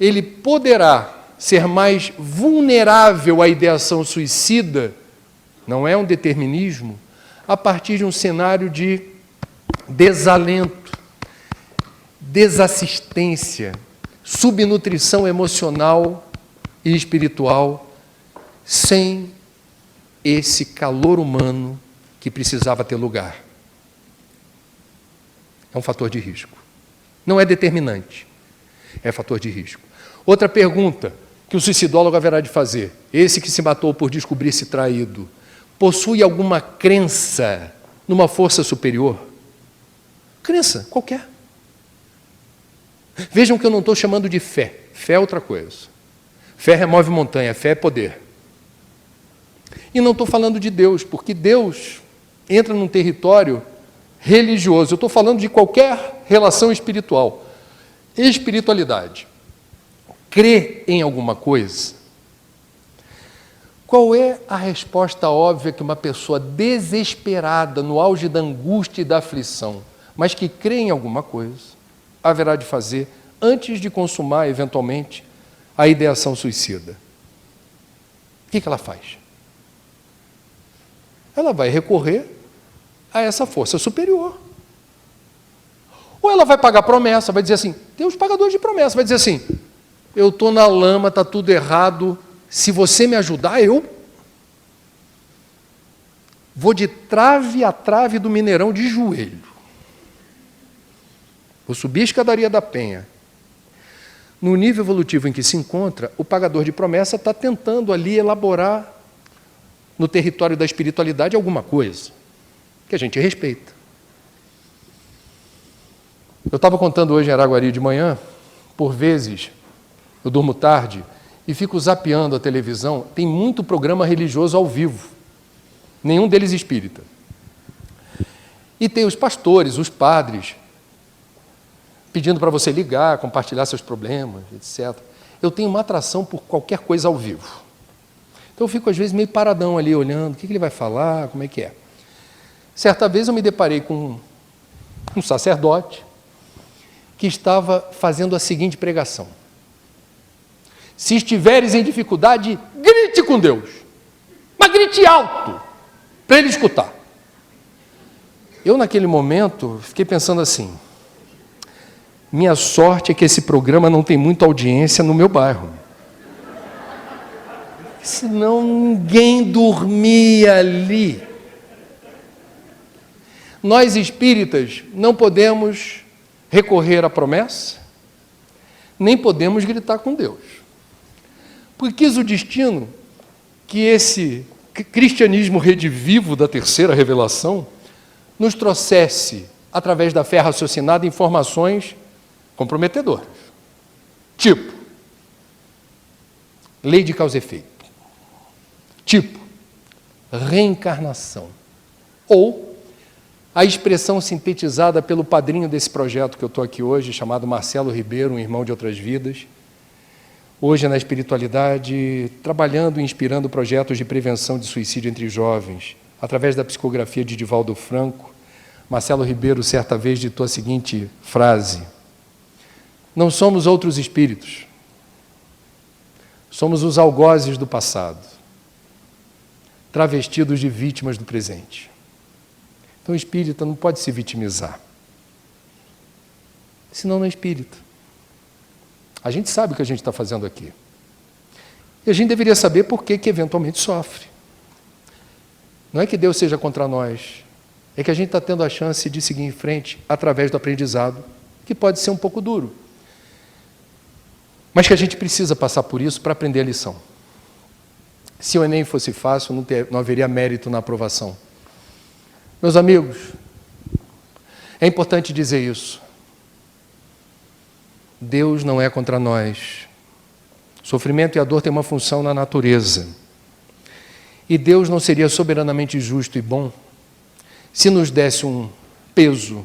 [SPEAKER 2] ele poderá ser mais vulnerável à ideação suicida, não é um determinismo, a partir de um cenário de desalento, desassistência, subnutrição emocional e espiritual, sem esse calor humano que precisava ter lugar. É um fator de risco. Não é determinante, é fator de risco. Outra pergunta que o suicidólogo haverá de fazer: esse que se matou por descobrir-se traído, possui alguma crença numa força superior? Crença qualquer. Vejam que eu não estou chamando de fé. Fé é outra coisa. Fé remove montanha, fé é poder. E não estou falando de Deus, porque Deus entra num território religioso. Eu estou falando de qualquer relação espiritual. Espiritualidade. Crer em alguma coisa. Qual é a resposta óbvia que uma pessoa desesperada, no auge da angústia e da aflição, mas que crê em alguma coisa, haverá de fazer antes de consumar, eventualmente, a ideação suicida? O que ela faz? Ela vai recorrer a essa força superior. Ou ela vai pagar promessa, vai dizer assim, tem os pagadores de promessa, vai dizer assim, eu estou na lama, está tudo errado, se você me ajudar, eu vou de trave a trave do Mineirão de joelho. Vou subir a escadaria da Penha. No nível evolutivo em que se encontra, o pagador de promessa está tentando ali elaborar no território da espiritualidade alguma coisa que a gente respeita. Eu estava contando hoje em Araguari de manhã, por vezes, eu durmo tarde e fico zapeando a televisão, tem muito programa religioso ao vivo, nenhum deles espírita. E tem os pastores, os padres, pedindo para você ligar, compartilhar seus problemas, etc. Eu tenho uma atração por qualquer coisa ao vivo. Então eu fico, às vezes, meio paradão ali, olhando, o que ele vai falar, como é que é. Certa vez eu me deparei com um sacerdote que estava fazendo a seguinte pregação: se estiveres em dificuldade, grite com Deus, mas grite alto, para ele escutar. Eu, naquele momento, fiquei pensando assim, minha sorte é que esse programa não tem muita audiência no meu bairro. Senão ninguém dormia ali. Nós espíritas não podemos recorrer à promessa, nem podemos gritar com Deus. Porque quis o destino que esse cristianismo redivivo da terceira revelação nos trouxesse, através da fé raciocinada, informações comprometedoras. Tipo, lei de causa e efeito. Tipo, reencarnação. Ou a expressão sintetizada pelo padrinho desse projeto que eu estou aqui hoje, chamado Marcelo Ribeiro, um irmão de outras vidas, hoje na espiritualidade, trabalhando e inspirando projetos de prevenção de suicídio entre jovens, através da psicografia de Divaldo Franco. Marcelo Ribeiro, certa vez, ditou a seguinte frase: não somos outros espíritos, somos os algozes do passado, travestidos de vítimas do presente. Então o espírita não pode se vitimizar, senão não é espírita. A gente sabe o que a gente está fazendo aqui. E a gente deveria saber por que eventualmente sofre. Não é que Deus seja contra nós, é que a gente está tendo a chance de seguir em frente através do aprendizado, que pode ser um pouco duro, mas que a gente precisa passar por isso para aprender a lição. Se o Enem fosse fácil, não haveria mérito na aprovação. Meus amigos, é importante dizer isso. Deus não é contra nós. O sofrimento e a dor têm uma função na natureza. E Deus não seria soberanamente justo e bom se nos desse um peso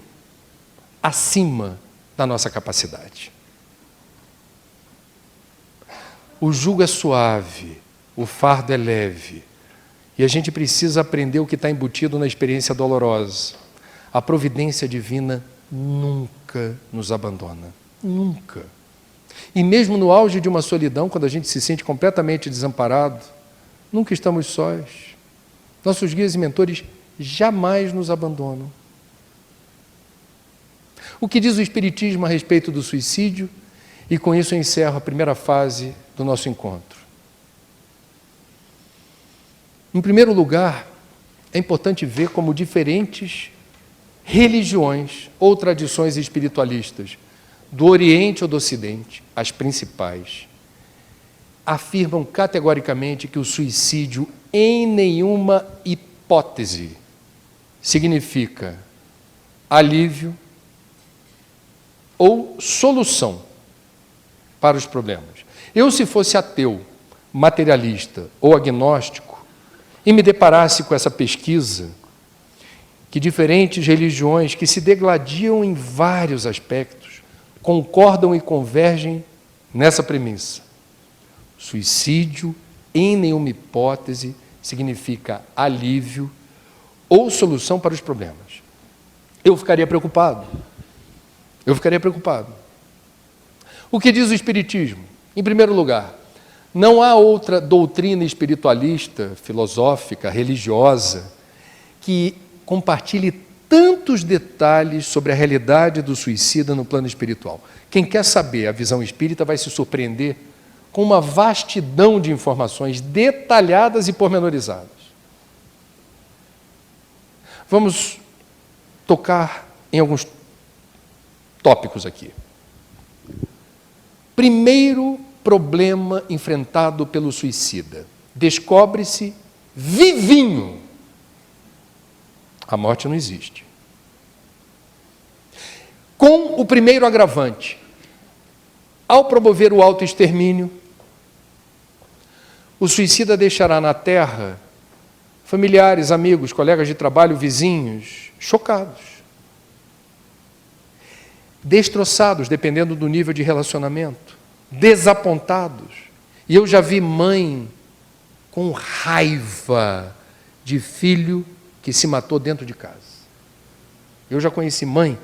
[SPEAKER 2] acima da nossa capacidade. O jugo é suave, o fardo é leve, e a gente precisa aprender o que está embutido na experiência dolorosa. A providência divina nunca nos abandona, nunca. E mesmo no auge de uma solidão, quando a gente se sente completamente desamparado, nunca estamos sós. Nossos guias e mentores jamais nos abandonam. O que diz o Espiritismo a respeito do suicídio? E com isso eu encerro a primeira fase do nosso encontro. Em primeiro lugar, é importante ver como diferentes religiões ou tradições espiritualistas, do Oriente ou do Ocidente, as principais, afirmam categoricamente que o suicídio, em nenhuma hipótese, significa alívio ou solução para os problemas. Eu, se fosse ateu, materialista ou agnóstico, e me deparasse com essa pesquisa, que diferentes religiões que se degladiam em vários aspectos, concordam e convergem nessa premissa. Suicídio, em nenhuma hipótese, significa alívio ou solução para os problemas. Eu ficaria preocupado. O que diz o Espiritismo? Em primeiro lugar, não há outra doutrina espiritualista, filosófica, religiosa, que compartilhe tantos detalhes sobre a realidade do suicida no plano espiritual. Quem quer saber a visão espírita vai se surpreender com uma vastidão de informações detalhadas e pormenorizadas. Vamos tocar em alguns tópicos aqui. Primeiro problema enfrentado pelo suicida: descobre-se vivinho. A morte não existe. Com o primeiro agravante, ao promover o autoextermínio, o suicida deixará na terra familiares, amigos, colegas de trabalho, vizinhos, chocados, destroçados, dependendo do nível de relacionamento, desapontados. E eu já vi mãe com raiva de filho que se matou dentro de casa. Eu já conheci mãe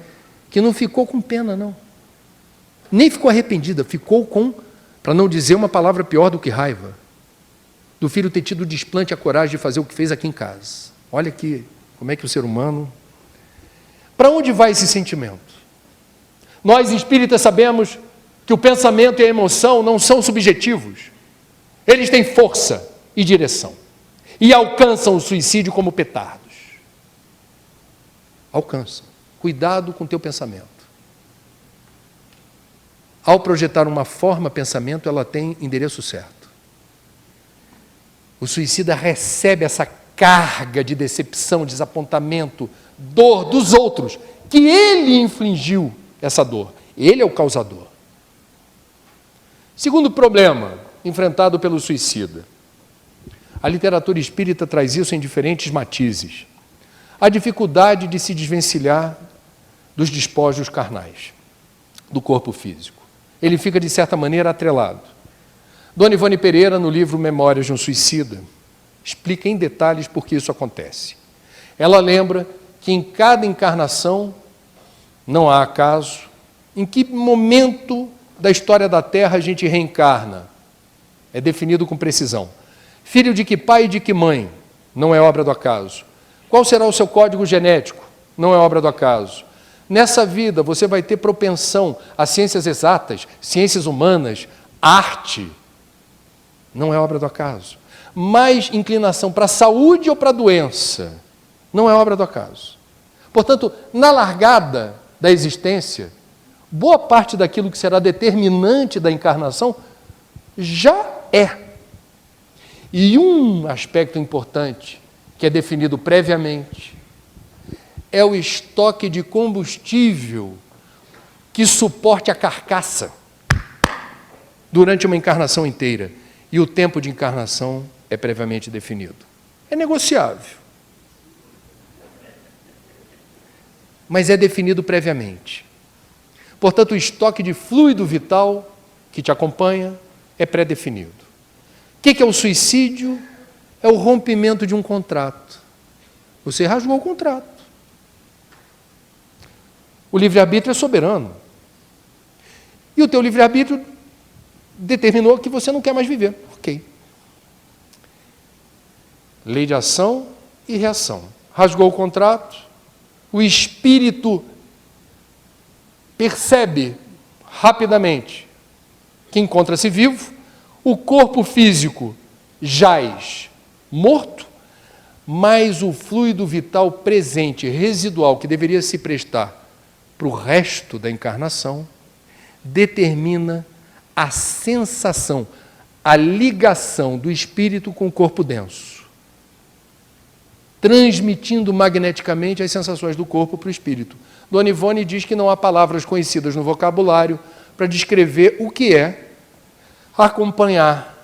[SPEAKER 2] que não ficou com pena, não. Nem ficou arrependida, ficou com, para não dizer uma palavra pior do que raiva, do filho ter tido o desplante e a coragem de fazer o que fez aqui em casa. Olha aqui, como é que o ser humano... Para onde vai esse sentimento? Nós espíritas sabemos que o pensamento e a emoção não são subjetivos. Eles têm força e direção. E alcançam o suicídio como petardos. Alcançam. Cuidado com o teu pensamento. Ao projetar uma forma pensamento, ela tem endereço certo. O suicida recebe essa carga de decepção, desapontamento, dor dos outros, que ele infligiu essa dor. Ele é o causador. Segundo problema enfrentado pelo suicida. A literatura espírita traz isso em diferentes matizes. A dificuldade de se desvencilhar dos despojos carnais, do corpo físico. Ele fica, de certa maneira, atrelado. Dona Ivone Pereira, no livro Memórias de um Suicida, explica em detalhes por que isso acontece. Ela lembra que em cada encarnação, não há acaso, em que momento da história da Terra a gente reencarna. É definido com precisão. Filho de que pai e de que mãe? Não é obra do acaso. Qual será o seu código genético? Não é obra do acaso. Nessa vida você vai ter propensão a ciências exatas, ciências humanas, arte. Não é obra do acaso. Mais inclinação para a saúde ou para a doença? Não é obra do acaso. Portanto, na largada da existência, boa parte daquilo que será determinante da encarnação já é. E um aspecto importante, que é definido previamente, é o estoque de combustível que suporte a carcaça durante uma encarnação inteira. E o tempo de encarnação é previamente definido. é negociável, mas é definido previamente. Portanto, o estoque de fluido vital que te acompanha é pré-definido. O que é o suicídio? É o rompimento de um contrato. Você rasgou o contrato. O livre-arbítrio é soberano. E o teu livre-arbítrio determinou que você não quer mais viver. Ok. Lei de ação e reação. Rasgou o contrato, o espírito percebe rapidamente que encontra-se vivo, o corpo físico jaz morto, mas o fluido vital presente, residual, que deveria se prestar para o resto da encarnação, determina a sensação, a ligação do espírito com o corpo denso, transmitindo magneticamente as sensações do corpo para o espírito. Dona Ivone diz que não há palavras conhecidas no vocabulário para descrever o que é acompanhar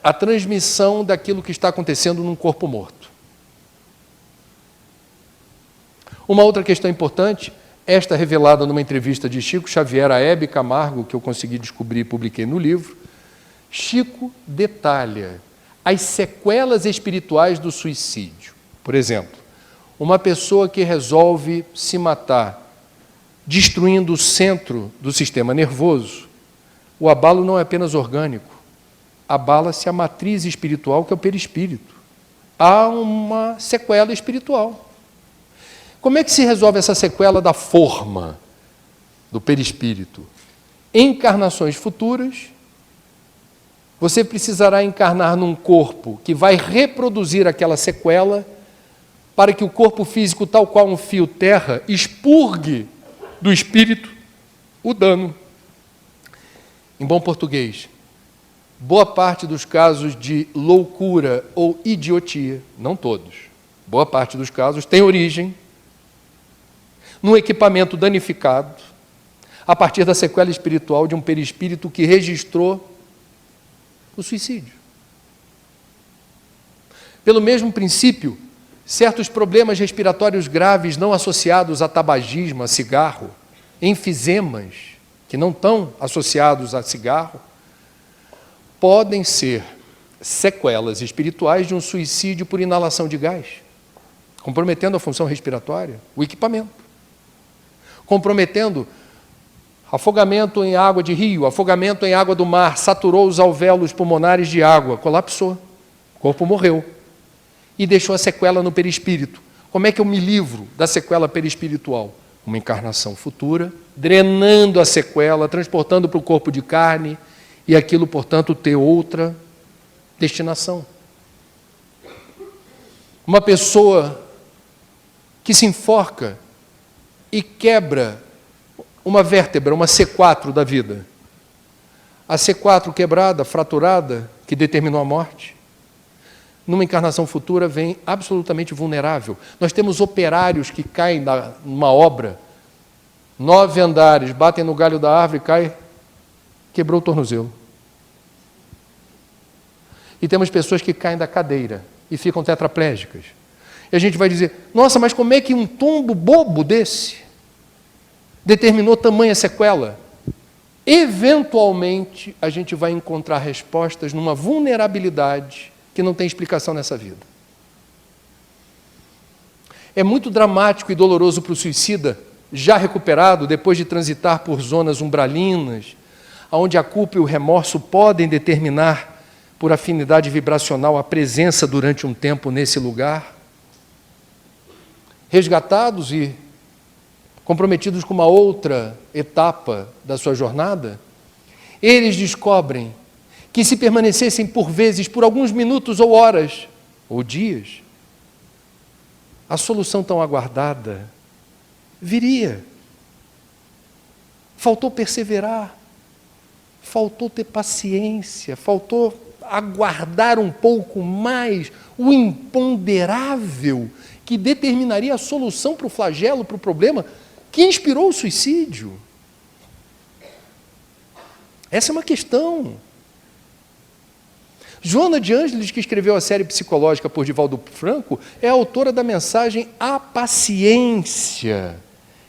[SPEAKER 2] a transmissão daquilo que está acontecendo num corpo morto. Uma outra questão importante, esta revelada numa entrevista de Chico Xavier a Hebe Camargo, que eu consegui descobrir e publiquei no livro. Chico detalha as sequelas espirituais do suicídio. Por exemplo, uma pessoa que resolve se matar destruindo o centro do sistema nervoso, o abalo não é apenas orgânico, abala-se a matriz espiritual, que é o perispírito. Há uma sequela espiritual. Como é que se resolve essa sequela da forma do perispírito? Em encarnações futuras, você precisará encarnar num corpo que vai reproduzir aquela sequela para que o corpo físico, tal qual um fio terra, expurgue do espírito o dano. Em bom português, boa parte dos casos de loucura ou idiotia, não todos, boa parte dos casos tem origem num equipamento danificado, a partir da sequela espiritual de um perispírito que registrou o suicídio. Pelo mesmo princípio, certos problemas respiratórios graves não associados a tabagismo, a cigarro, enfisemas, que não estão associados a cigarro, podem ser sequelas espirituais de um suicídio por inalação de gás, comprometendo a função respiratória, o equipamento, comprometendo afogamento em água de rio, afogamento em água do mar, saturou os alvéolos pulmonares de água, colapsou, o corpo morreu e deixou a sequela no perispírito. Como é que eu me livro da sequela perispiritual? Uma encarnação futura, drenando a sequela, transportando para o corpo de carne e aquilo, portanto, ter outra destinação. Uma pessoa que se enforca e quebra uma vértebra, uma C4 da vida. A C4 quebrada, fraturada, que determinou a morte, numa encarnação futura vem absolutamente vulnerável. Nós temos operários que caem numa obra, 9 andares, batem no galho da árvore, cai, quebrou o tornozelo. E temos pessoas que caem da cadeira e ficam tetraplégicas. E a gente vai dizer, nossa, mas como é que um tombo bobo desse determinou tamanha sequela? Eventualmente, a gente vai encontrar respostas numa vulnerabilidade que não tem explicação nessa vida. É muito dramático e doloroso para o suicida, já recuperado, depois de transitar por zonas umbralinas, onde a culpa e o remorso podem determinar, por afinidade vibracional, a presença durante um tempo nesse lugar, resgatados e comprometidos com uma outra etapa da sua jornada, eles descobrem que se permanecessem por vezes, por alguns minutos ou horas, ou dias, a solução tão aguardada viria. Faltou perseverar, faltou ter paciência, faltou aguardar um pouco mais o imponderável que determinaria a solução para o flagelo, para o problema que inspirou o suicídio. Essa é uma questão. Joana de Ângeles, que escreveu a série psicológica por Divaldo Franco, é a autora da mensagem A Paciência,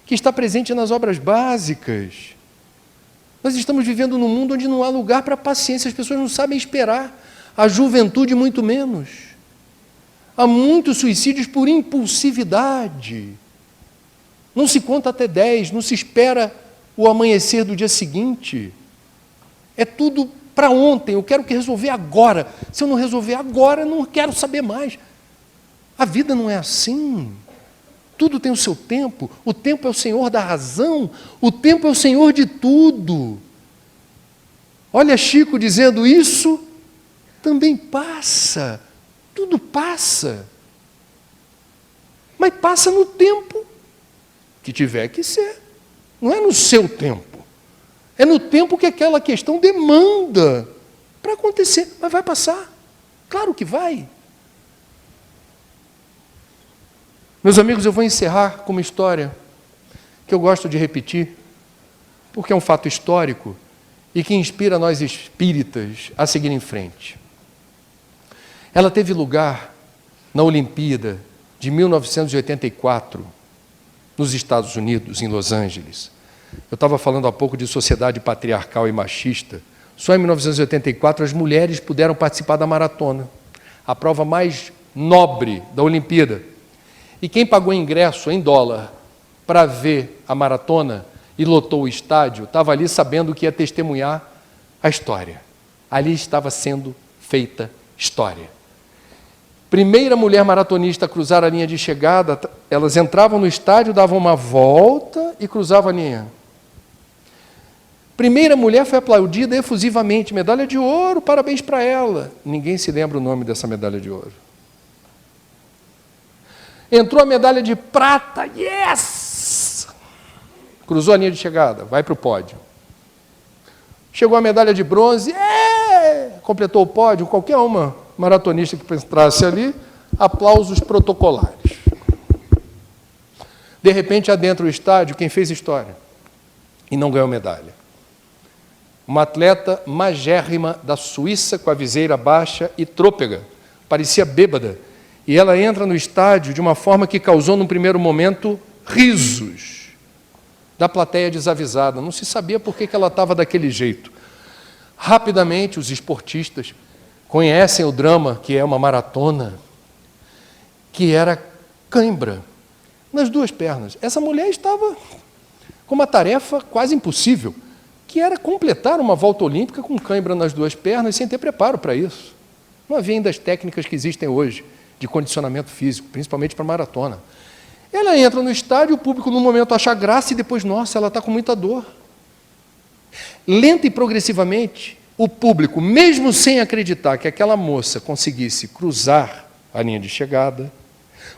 [SPEAKER 2] que está presente nas obras básicas. Nós estamos vivendo num mundo onde não há lugar para paciência, as pessoas não sabem esperar, a juventude muito menos. Há muitos suicídios por impulsividade. Não se conta até 10, não se espera o amanhecer do dia seguinte. É tudo para ontem, eu quero que resolver agora. Se eu não resolver agora, eu não quero saber mais. A vida não é assim. Tudo tem o seu tempo. O tempo é o Senhor da razão. O tempo é o Senhor de tudo. Olha Chico dizendo isso, também passa. Tudo passa. Mas passa no tempo que tiver que ser. Não é no seu tempo. É no tempo que aquela questão demanda para acontecer. Mas vai passar. Claro que vai. Meus amigos, eu vou encerrar com uma história que eu gosto de repetir, porque é um fato histórico e que inspira nós espíritas a seguir em frente. Ela teve lugar na Olimpíada de 1984, nos Estados Unidos, em Los Angeles. Eu estava falando há pouco de sociedade patriarcal e machista. Só em 1984 as mulheres puderam participar da maratona, a prova mais nobre da Olimpíada. E quem pagou ingresso em dólar para ver a maratona e lotou o estádio, estava ali sabendo que ia testemunhar a história. Ali estava sendo feita história. Primeira mulher maratonista a cruzar a linha de chegada, elas entravam no estádio, davam uma volta e cruzavam a linha. Primeira mulher foi aplaudida efusivamente, medalha de ouro, parabéns para ela. Ninguém se lembra o nome dessa medalha de ouro. Entrou a medalha de prata, yes! Cruzou a linha de chegada, vai para o pódio. Chegou a medalha de bronze, completou o pódio, qualquer uma maratonista que entrasse ali, aplausos protocolares. De repente, adentra o estádio, quem fez história e não ganhou medalha. Uma atleta magérrima da Suíça, com a viseira baixa e trôpega, parecia bêbada, e ela entra no estádio de uma forma que causou, num primeiro momento, risos da plateia desavisada. Não se sabia por que ela estava daquele jeito. Rapidamente, os esportistas conhecem o drama que é uma maratona, que era cãibra nas duas pernas. Essa mulher estava com uma tarefa quase impossível, que era completar uma volta olímpica com cãibra nas duas pernas, sem ter preparo para isso. Não havia ainda as técnicas que existem hoje, de condicionamento físico, principalmente para maratona. Ela entra no estádio, o público, num momento, acha graça e depois, nossa, ela está com muita dor. Lenta e progressivamente, o público, mesmo sem acreditar que aquela moça conseguisse cruzar a linha de chegada,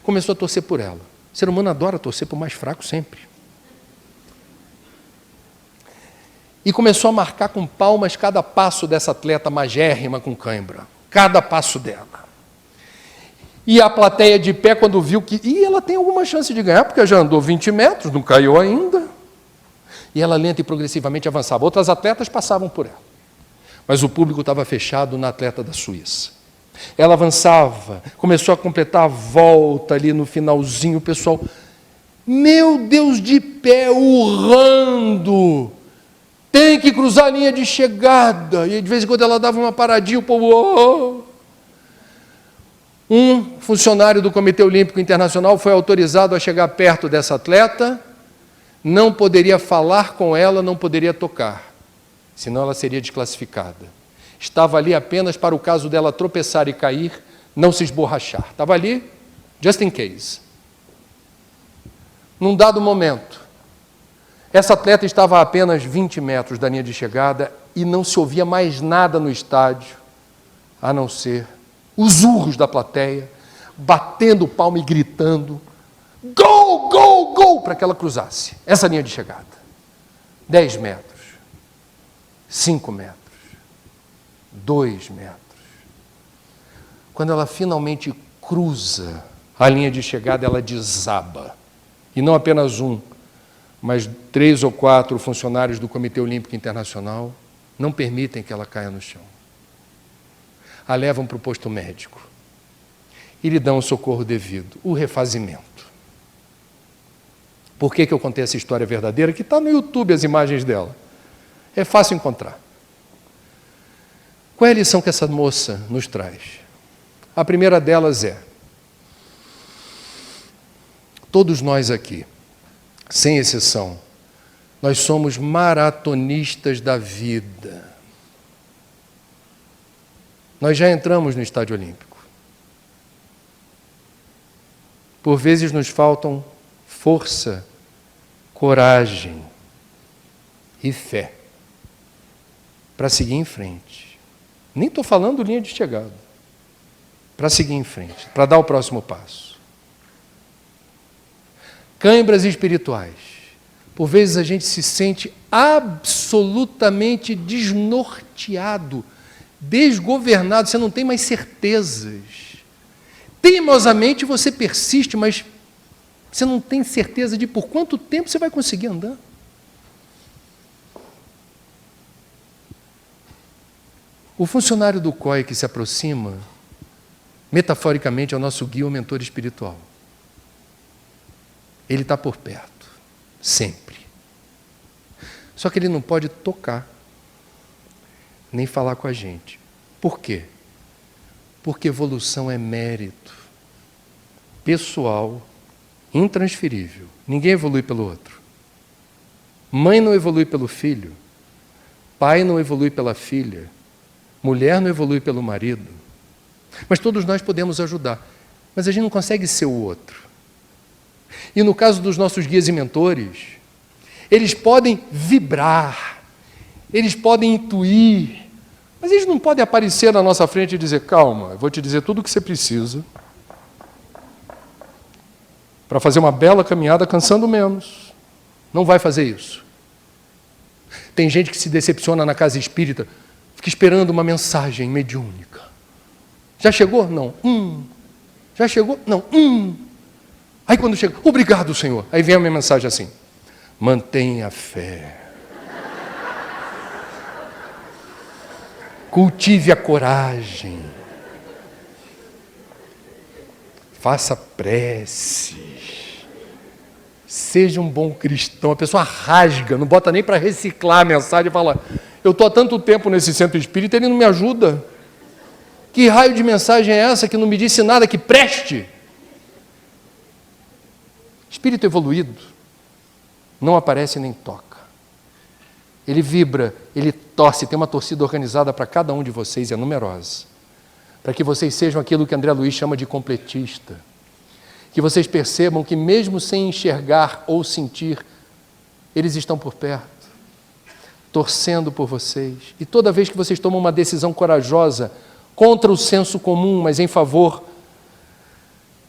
[SPEAKER 2] começou a torcer por ela. O ser humano adora torcer por mais fraco sempre. E começou a marcar com palmas cada passo dessa atleta magérrima com cãibra. Cada passo dela. E a plateia de pé, quando viu que ela tem alguma chance de ganhar, porque já andou 20 metros, não caiu ainda. E ela lenta e progressivamente avançava. Outras atletas passavam por ela. Mas o público estava fechado na atleta da Suíça. Ela avançava, começou a completar a volta ali no finalzinho, o pessoal, meu Deus, de pé, urrando, tem que cruzar a linha de chegada. E de vez em quando ela dava uma paradinha, o povo... Oh. Um funcionário do Comitê Olímpico Internacional foi autorizado a chegar perto dessa atleta, não poderia falar com ela, não poderia tocar, senão ela seria desclassificada. Estava ali apenas para o caso dela tropeçar e cair, não se esborrachar. Estava ali, just in case. Num dado momento, essa atleta estava a apenas 20 metros da linha de chegada e não se ouvia mais nada no estádio, a não ser os urros da plateia, batendo palma e gritando, gol, gol, gol, para que ela cruzasse essa linha de chegada. 10 metros, 5 metros, 2 metros. Quando ela finalmente cruza a linha de chegada, ela desaba. E não apenas um, mas 3 ou 4 funcionários do Comitê Olímpico Internacional não permitem que ela caia no chão. a levam para o posto médico e lhe dão o socorro devido, o refazimento. Por que eu contei essa história verdadeira? Que está no YouTube as imagens dela. É fácil encontrar. Qual é a lição que essa moça nos traz? A primeira delas é: todos nós aqui, sem exceção, nós somos maratonistas da vida. Nós já entramos no estádio olímpico. Por vezes nos faltam força, coragem e fé para seguir em frente. Nem estou falando linha de chegada. Para seguir em frente, para dar o próximo passo. Cãibras espirituais. Por vezes a gente se sente absolutamente desnorteado, desgovernado, você não tem mais certezas. Teimosamente você persiste, mas você não tem certeza de por quanto tempo você vai conseguir andar. O funcionário do COI que se aproxima, metaforicamente, é o nosso guia ou mentor espiritual. Ele está por perto, sempre. Só que ele não pode tocar, nem falar com a gente. Por quê? Porque evolução é mérito pessoal, intransferível. Ninguém evolui pelo outro. Mãe não evolui pelo filho, pai não evolui pela filha, mulher não evolui pelo marido. Mas todos nós podemos ajudar. Mas a gente não consegue ser o outro. E no caso dos nossos guias e mentores, eles podem vibrar, eles podem intuir, mas eles não podem aparecer na nossa frente e dizer: calma, eu vou te dizer tudo o que você precisa para fazer uma bela caminhada cansando menos. Não vai fazer isso. Tem gente que se decepciona na casa espírita, fica esperando uma mensagem mediúnica. Já chegou? Não. Já chegou? Não. Aí quando chega, obrigado, Senhor. Aí vem a minha mensagem assim: mantenha a fé. Cultive a coragem. Faça preces. Seja um bom cristão. A pessoa rasga, não bota nem para reciclar a mensagem e fala: eu estou há tanto tempo nesse centro espírita, ele não me ajuda. Que raio de mensagem é essa que não me disse nada que preste? Espírito evoluído não aparece nem toca. Ele vibra, ele torce, tem uma torcida organizada para cada um de vocês, é numerosa. Para que vocês sejam aquilo que André Luiz chama de completista. Que vocês percebam que mesmo sem enxergar ou sentir, eles estão por perto, torcendo por vocês. E toda vez que vocês tomam uma decisão corajosa, contra o senso comum, mas em favor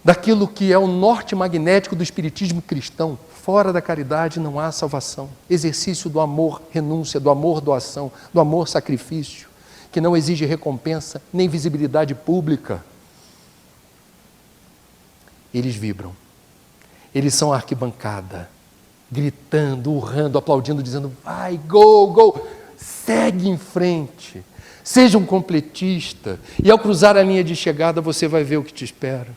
[SPEAKER 2] daquilo que é o norte magnético do espiritismo cristão, fora da caridade não há salvação. Exercício do amor, renúncia, do amor, doação, do amor, sacrifício, que não exige recompensa nem visibilidade pública. Eles vibram. Eles são a arquibancada, gritando, urrando, aplaudindo, dizendo: vai, go, go, segue em frente. Seja um completista, e ao cruzar a linha de chegada você vai ver o que te espera.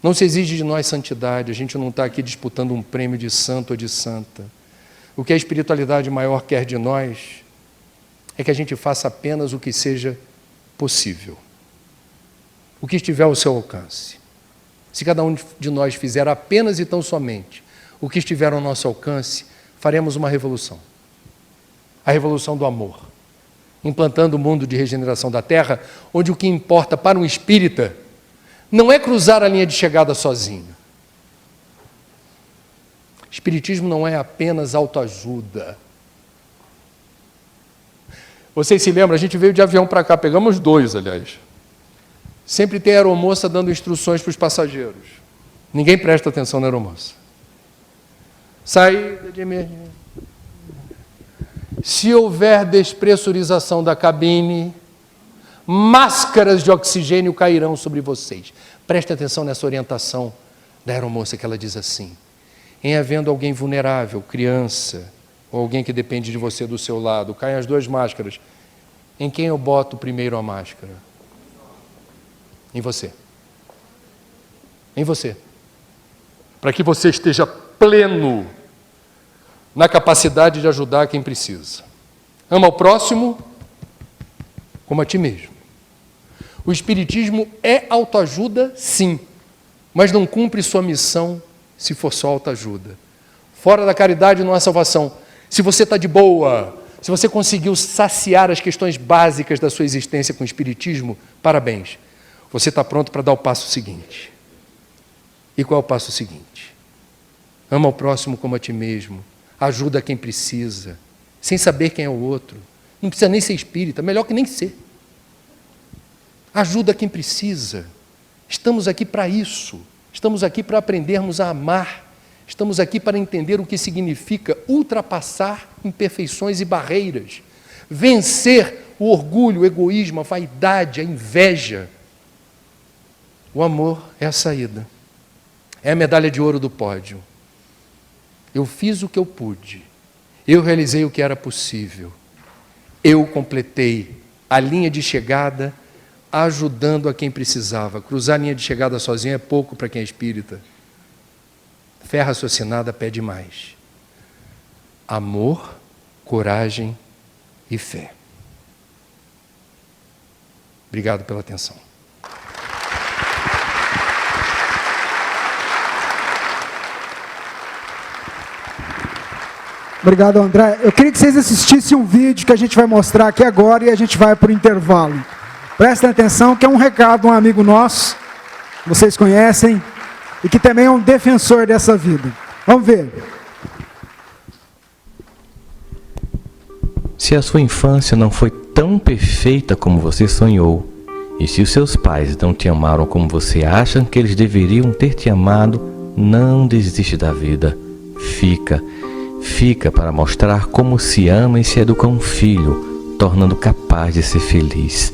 [SPEAKER 2] Não se exige de nós santidade, a gente não está aqui disputando um prêmio de santo ou de santa. O que a espiritualidade maior quer de nós é que a gente faça apenas o que seja possível, o que estiver ao seu alcance. Se cada um de nós fizer apenas e tão somente o que estiver ao nosso alcance, faremos uma revolução. A revolução do amor, implantando o mundo de regeneração da Terra, onde o que importa para um espírita não é cruzar a linha de chegada sozinho. Espiritismo não é apenas autoajuda. Vocês se lembram, a gente veio de avião para cá, pegamos 2, aliás. Sempre tem a aeromoça dando instruções para os passageiros. Ninguém presta atenção na aeromoça. Saída de emergência. Se houver despressurização da cabine, máscaras de oxigênio cairão sobre vocês. Preste atenção nessa orientação da aeromoça, que ela diz assim: em havendo alguém vulnerável, criança, ou alguém que depende de você do seu lado, caem as 2 máscaras. Em quem eu boto primeiro a máscara? Em você. Em você. Para que você esteja pleno na capacidade de ajudar quem precisa. Ama o próximo como a ti mesmo. O Espiritismo é autoajuda, sim, mas não cumpre sua missão se for só autoajuda. Fora da caridade não há salvação. Se você está de boa, se você conseguiu saciar as questões básicas da sua existência com o Espiritismo, parabéns. Você está pronto para dar o passo seguinte. E qual é o passo seguinte? Ama o próximo como a ti mesmo. Ajuda quem precisa, sem saber quem é o outro. Não precisa nem ser espírita, melhor que nem ser. Ajuda quem precisa. Estamos aqui para isso. Estamos aqui para aprendermos a amar. Estamos aqui para entender o que significa ultrapassar imperfeições e barreiras. Vencer o orgulho, o egoísmo, a vaidade, a inveja. O amor é a saída. É a medalha de ouro do pódio. Eu fiz o que eu pude. Eu realizei o que era possível. Eu completei a linha de chegada ajudando a quem precisava. Cruzar a linha de chegada sozinho é pouco para quem é espírita. Fé raciocinada pede mais. Amor, coragem e fé. Obrigado pela atenção.
[SPEAKER 1] Obrigado, André. Eu queria que vocês assistissem um vídeo que a gente vai mostrar aqui agora e a gente vai para o intervalo. Prestem atenção que é um recado de um amigo nosso, vocês conhecem, e que também é um defensor dessa vida. Vamos ver.
[SPEAKER 3] Se a sua infância não foi tão perfeita como você sonhou, e se os seus pais não te amaram como você acha que eles deveriam ter te amado, não desiste da vida. Fica para mostrar como se ama e se educa um filho, tornando capaz de ser feliz.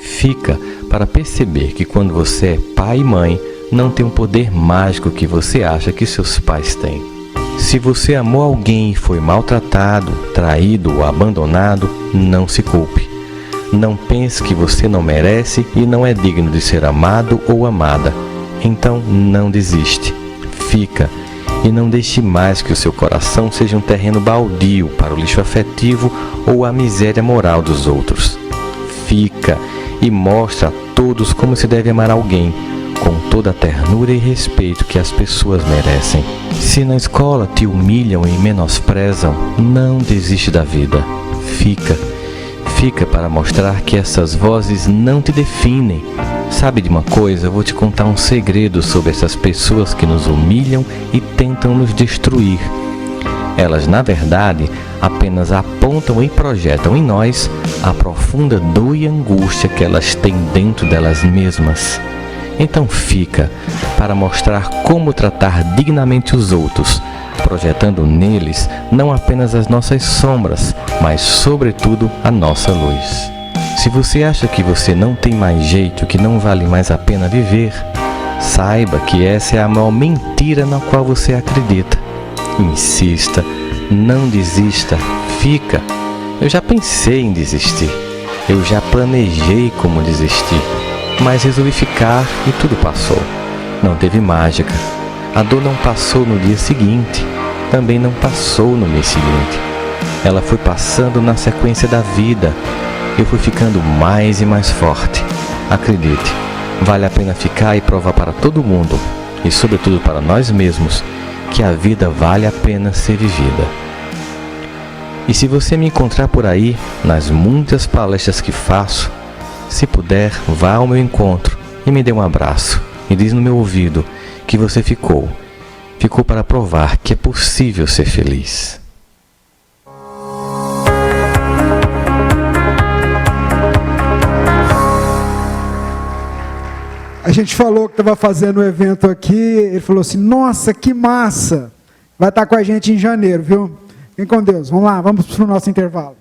[SPEAKER 3] Fica para perceber que quando você é pai e mãe, não tem um poder mágico que você acha que seus pais têm. Se você amou alguém e foi maltratado, traído ou abandonado, não se culpe. Não pense que você não merece e não é digno de ser amado ou amada. Então não desiste. Fica. E não deixe mais que o seu coração seja um terreno baldio para o lixo afetivo ou a miséria moral dos outros. Fica e mostra a todos como se deve amar alguém, com toda a ternura e respeito que as pessoas merecem. Se na escola te humilham e menosprezam, não desiste da vida. Fica para mostrar que essas vozes não te definem. Sabe de uma coisa? Eu vou te contar um segredo sobre essas pessoas que nos humilham e tentam nos destruir. Elas, na verdade, apenas apontam e projetam em nós a profunda dor e angústia que elas têm dentro delas mesmas. Então fica para mostrar como tratar dignamente os outros, projetando neles não apenas as nossas sombras, mas sobretudo a nossa luz. Se você acha que você não tem mais jeito, que não vale mais a pena viver, saiba que essa é a maior mentira na qual você acredita. Insista, não desista, fica. Eu já pensei em desistir, eu já planejei como desistir, mas resolvi ficar e tudo passou. Não teve mágica. A dor não passou no dia seguinte, também não passou no mês seguinte. Ela foi passando na sequência da vida. Eu fui ficando mais e mais forte. Acredite, vale a pena ficar e provar para todo mundo, e sobretudo para nós mesmos, que a vida vale a pena ser vivida. E se você me encontrar por aí, nas muitas palestras que faço, se puder, vá ao meu encontro e me dê um abraço e diz no meu ouvido que você ficou para provar que é possível ser feliz.
[SPEAKER 1] A gente falou que estava fazendo o evento aqui, ele falou assim, nossa, que massa! Vai estar com a gente em janeiro, viu? Fiquem com Deus. Vamos lá, vamos para o nosso intervalo.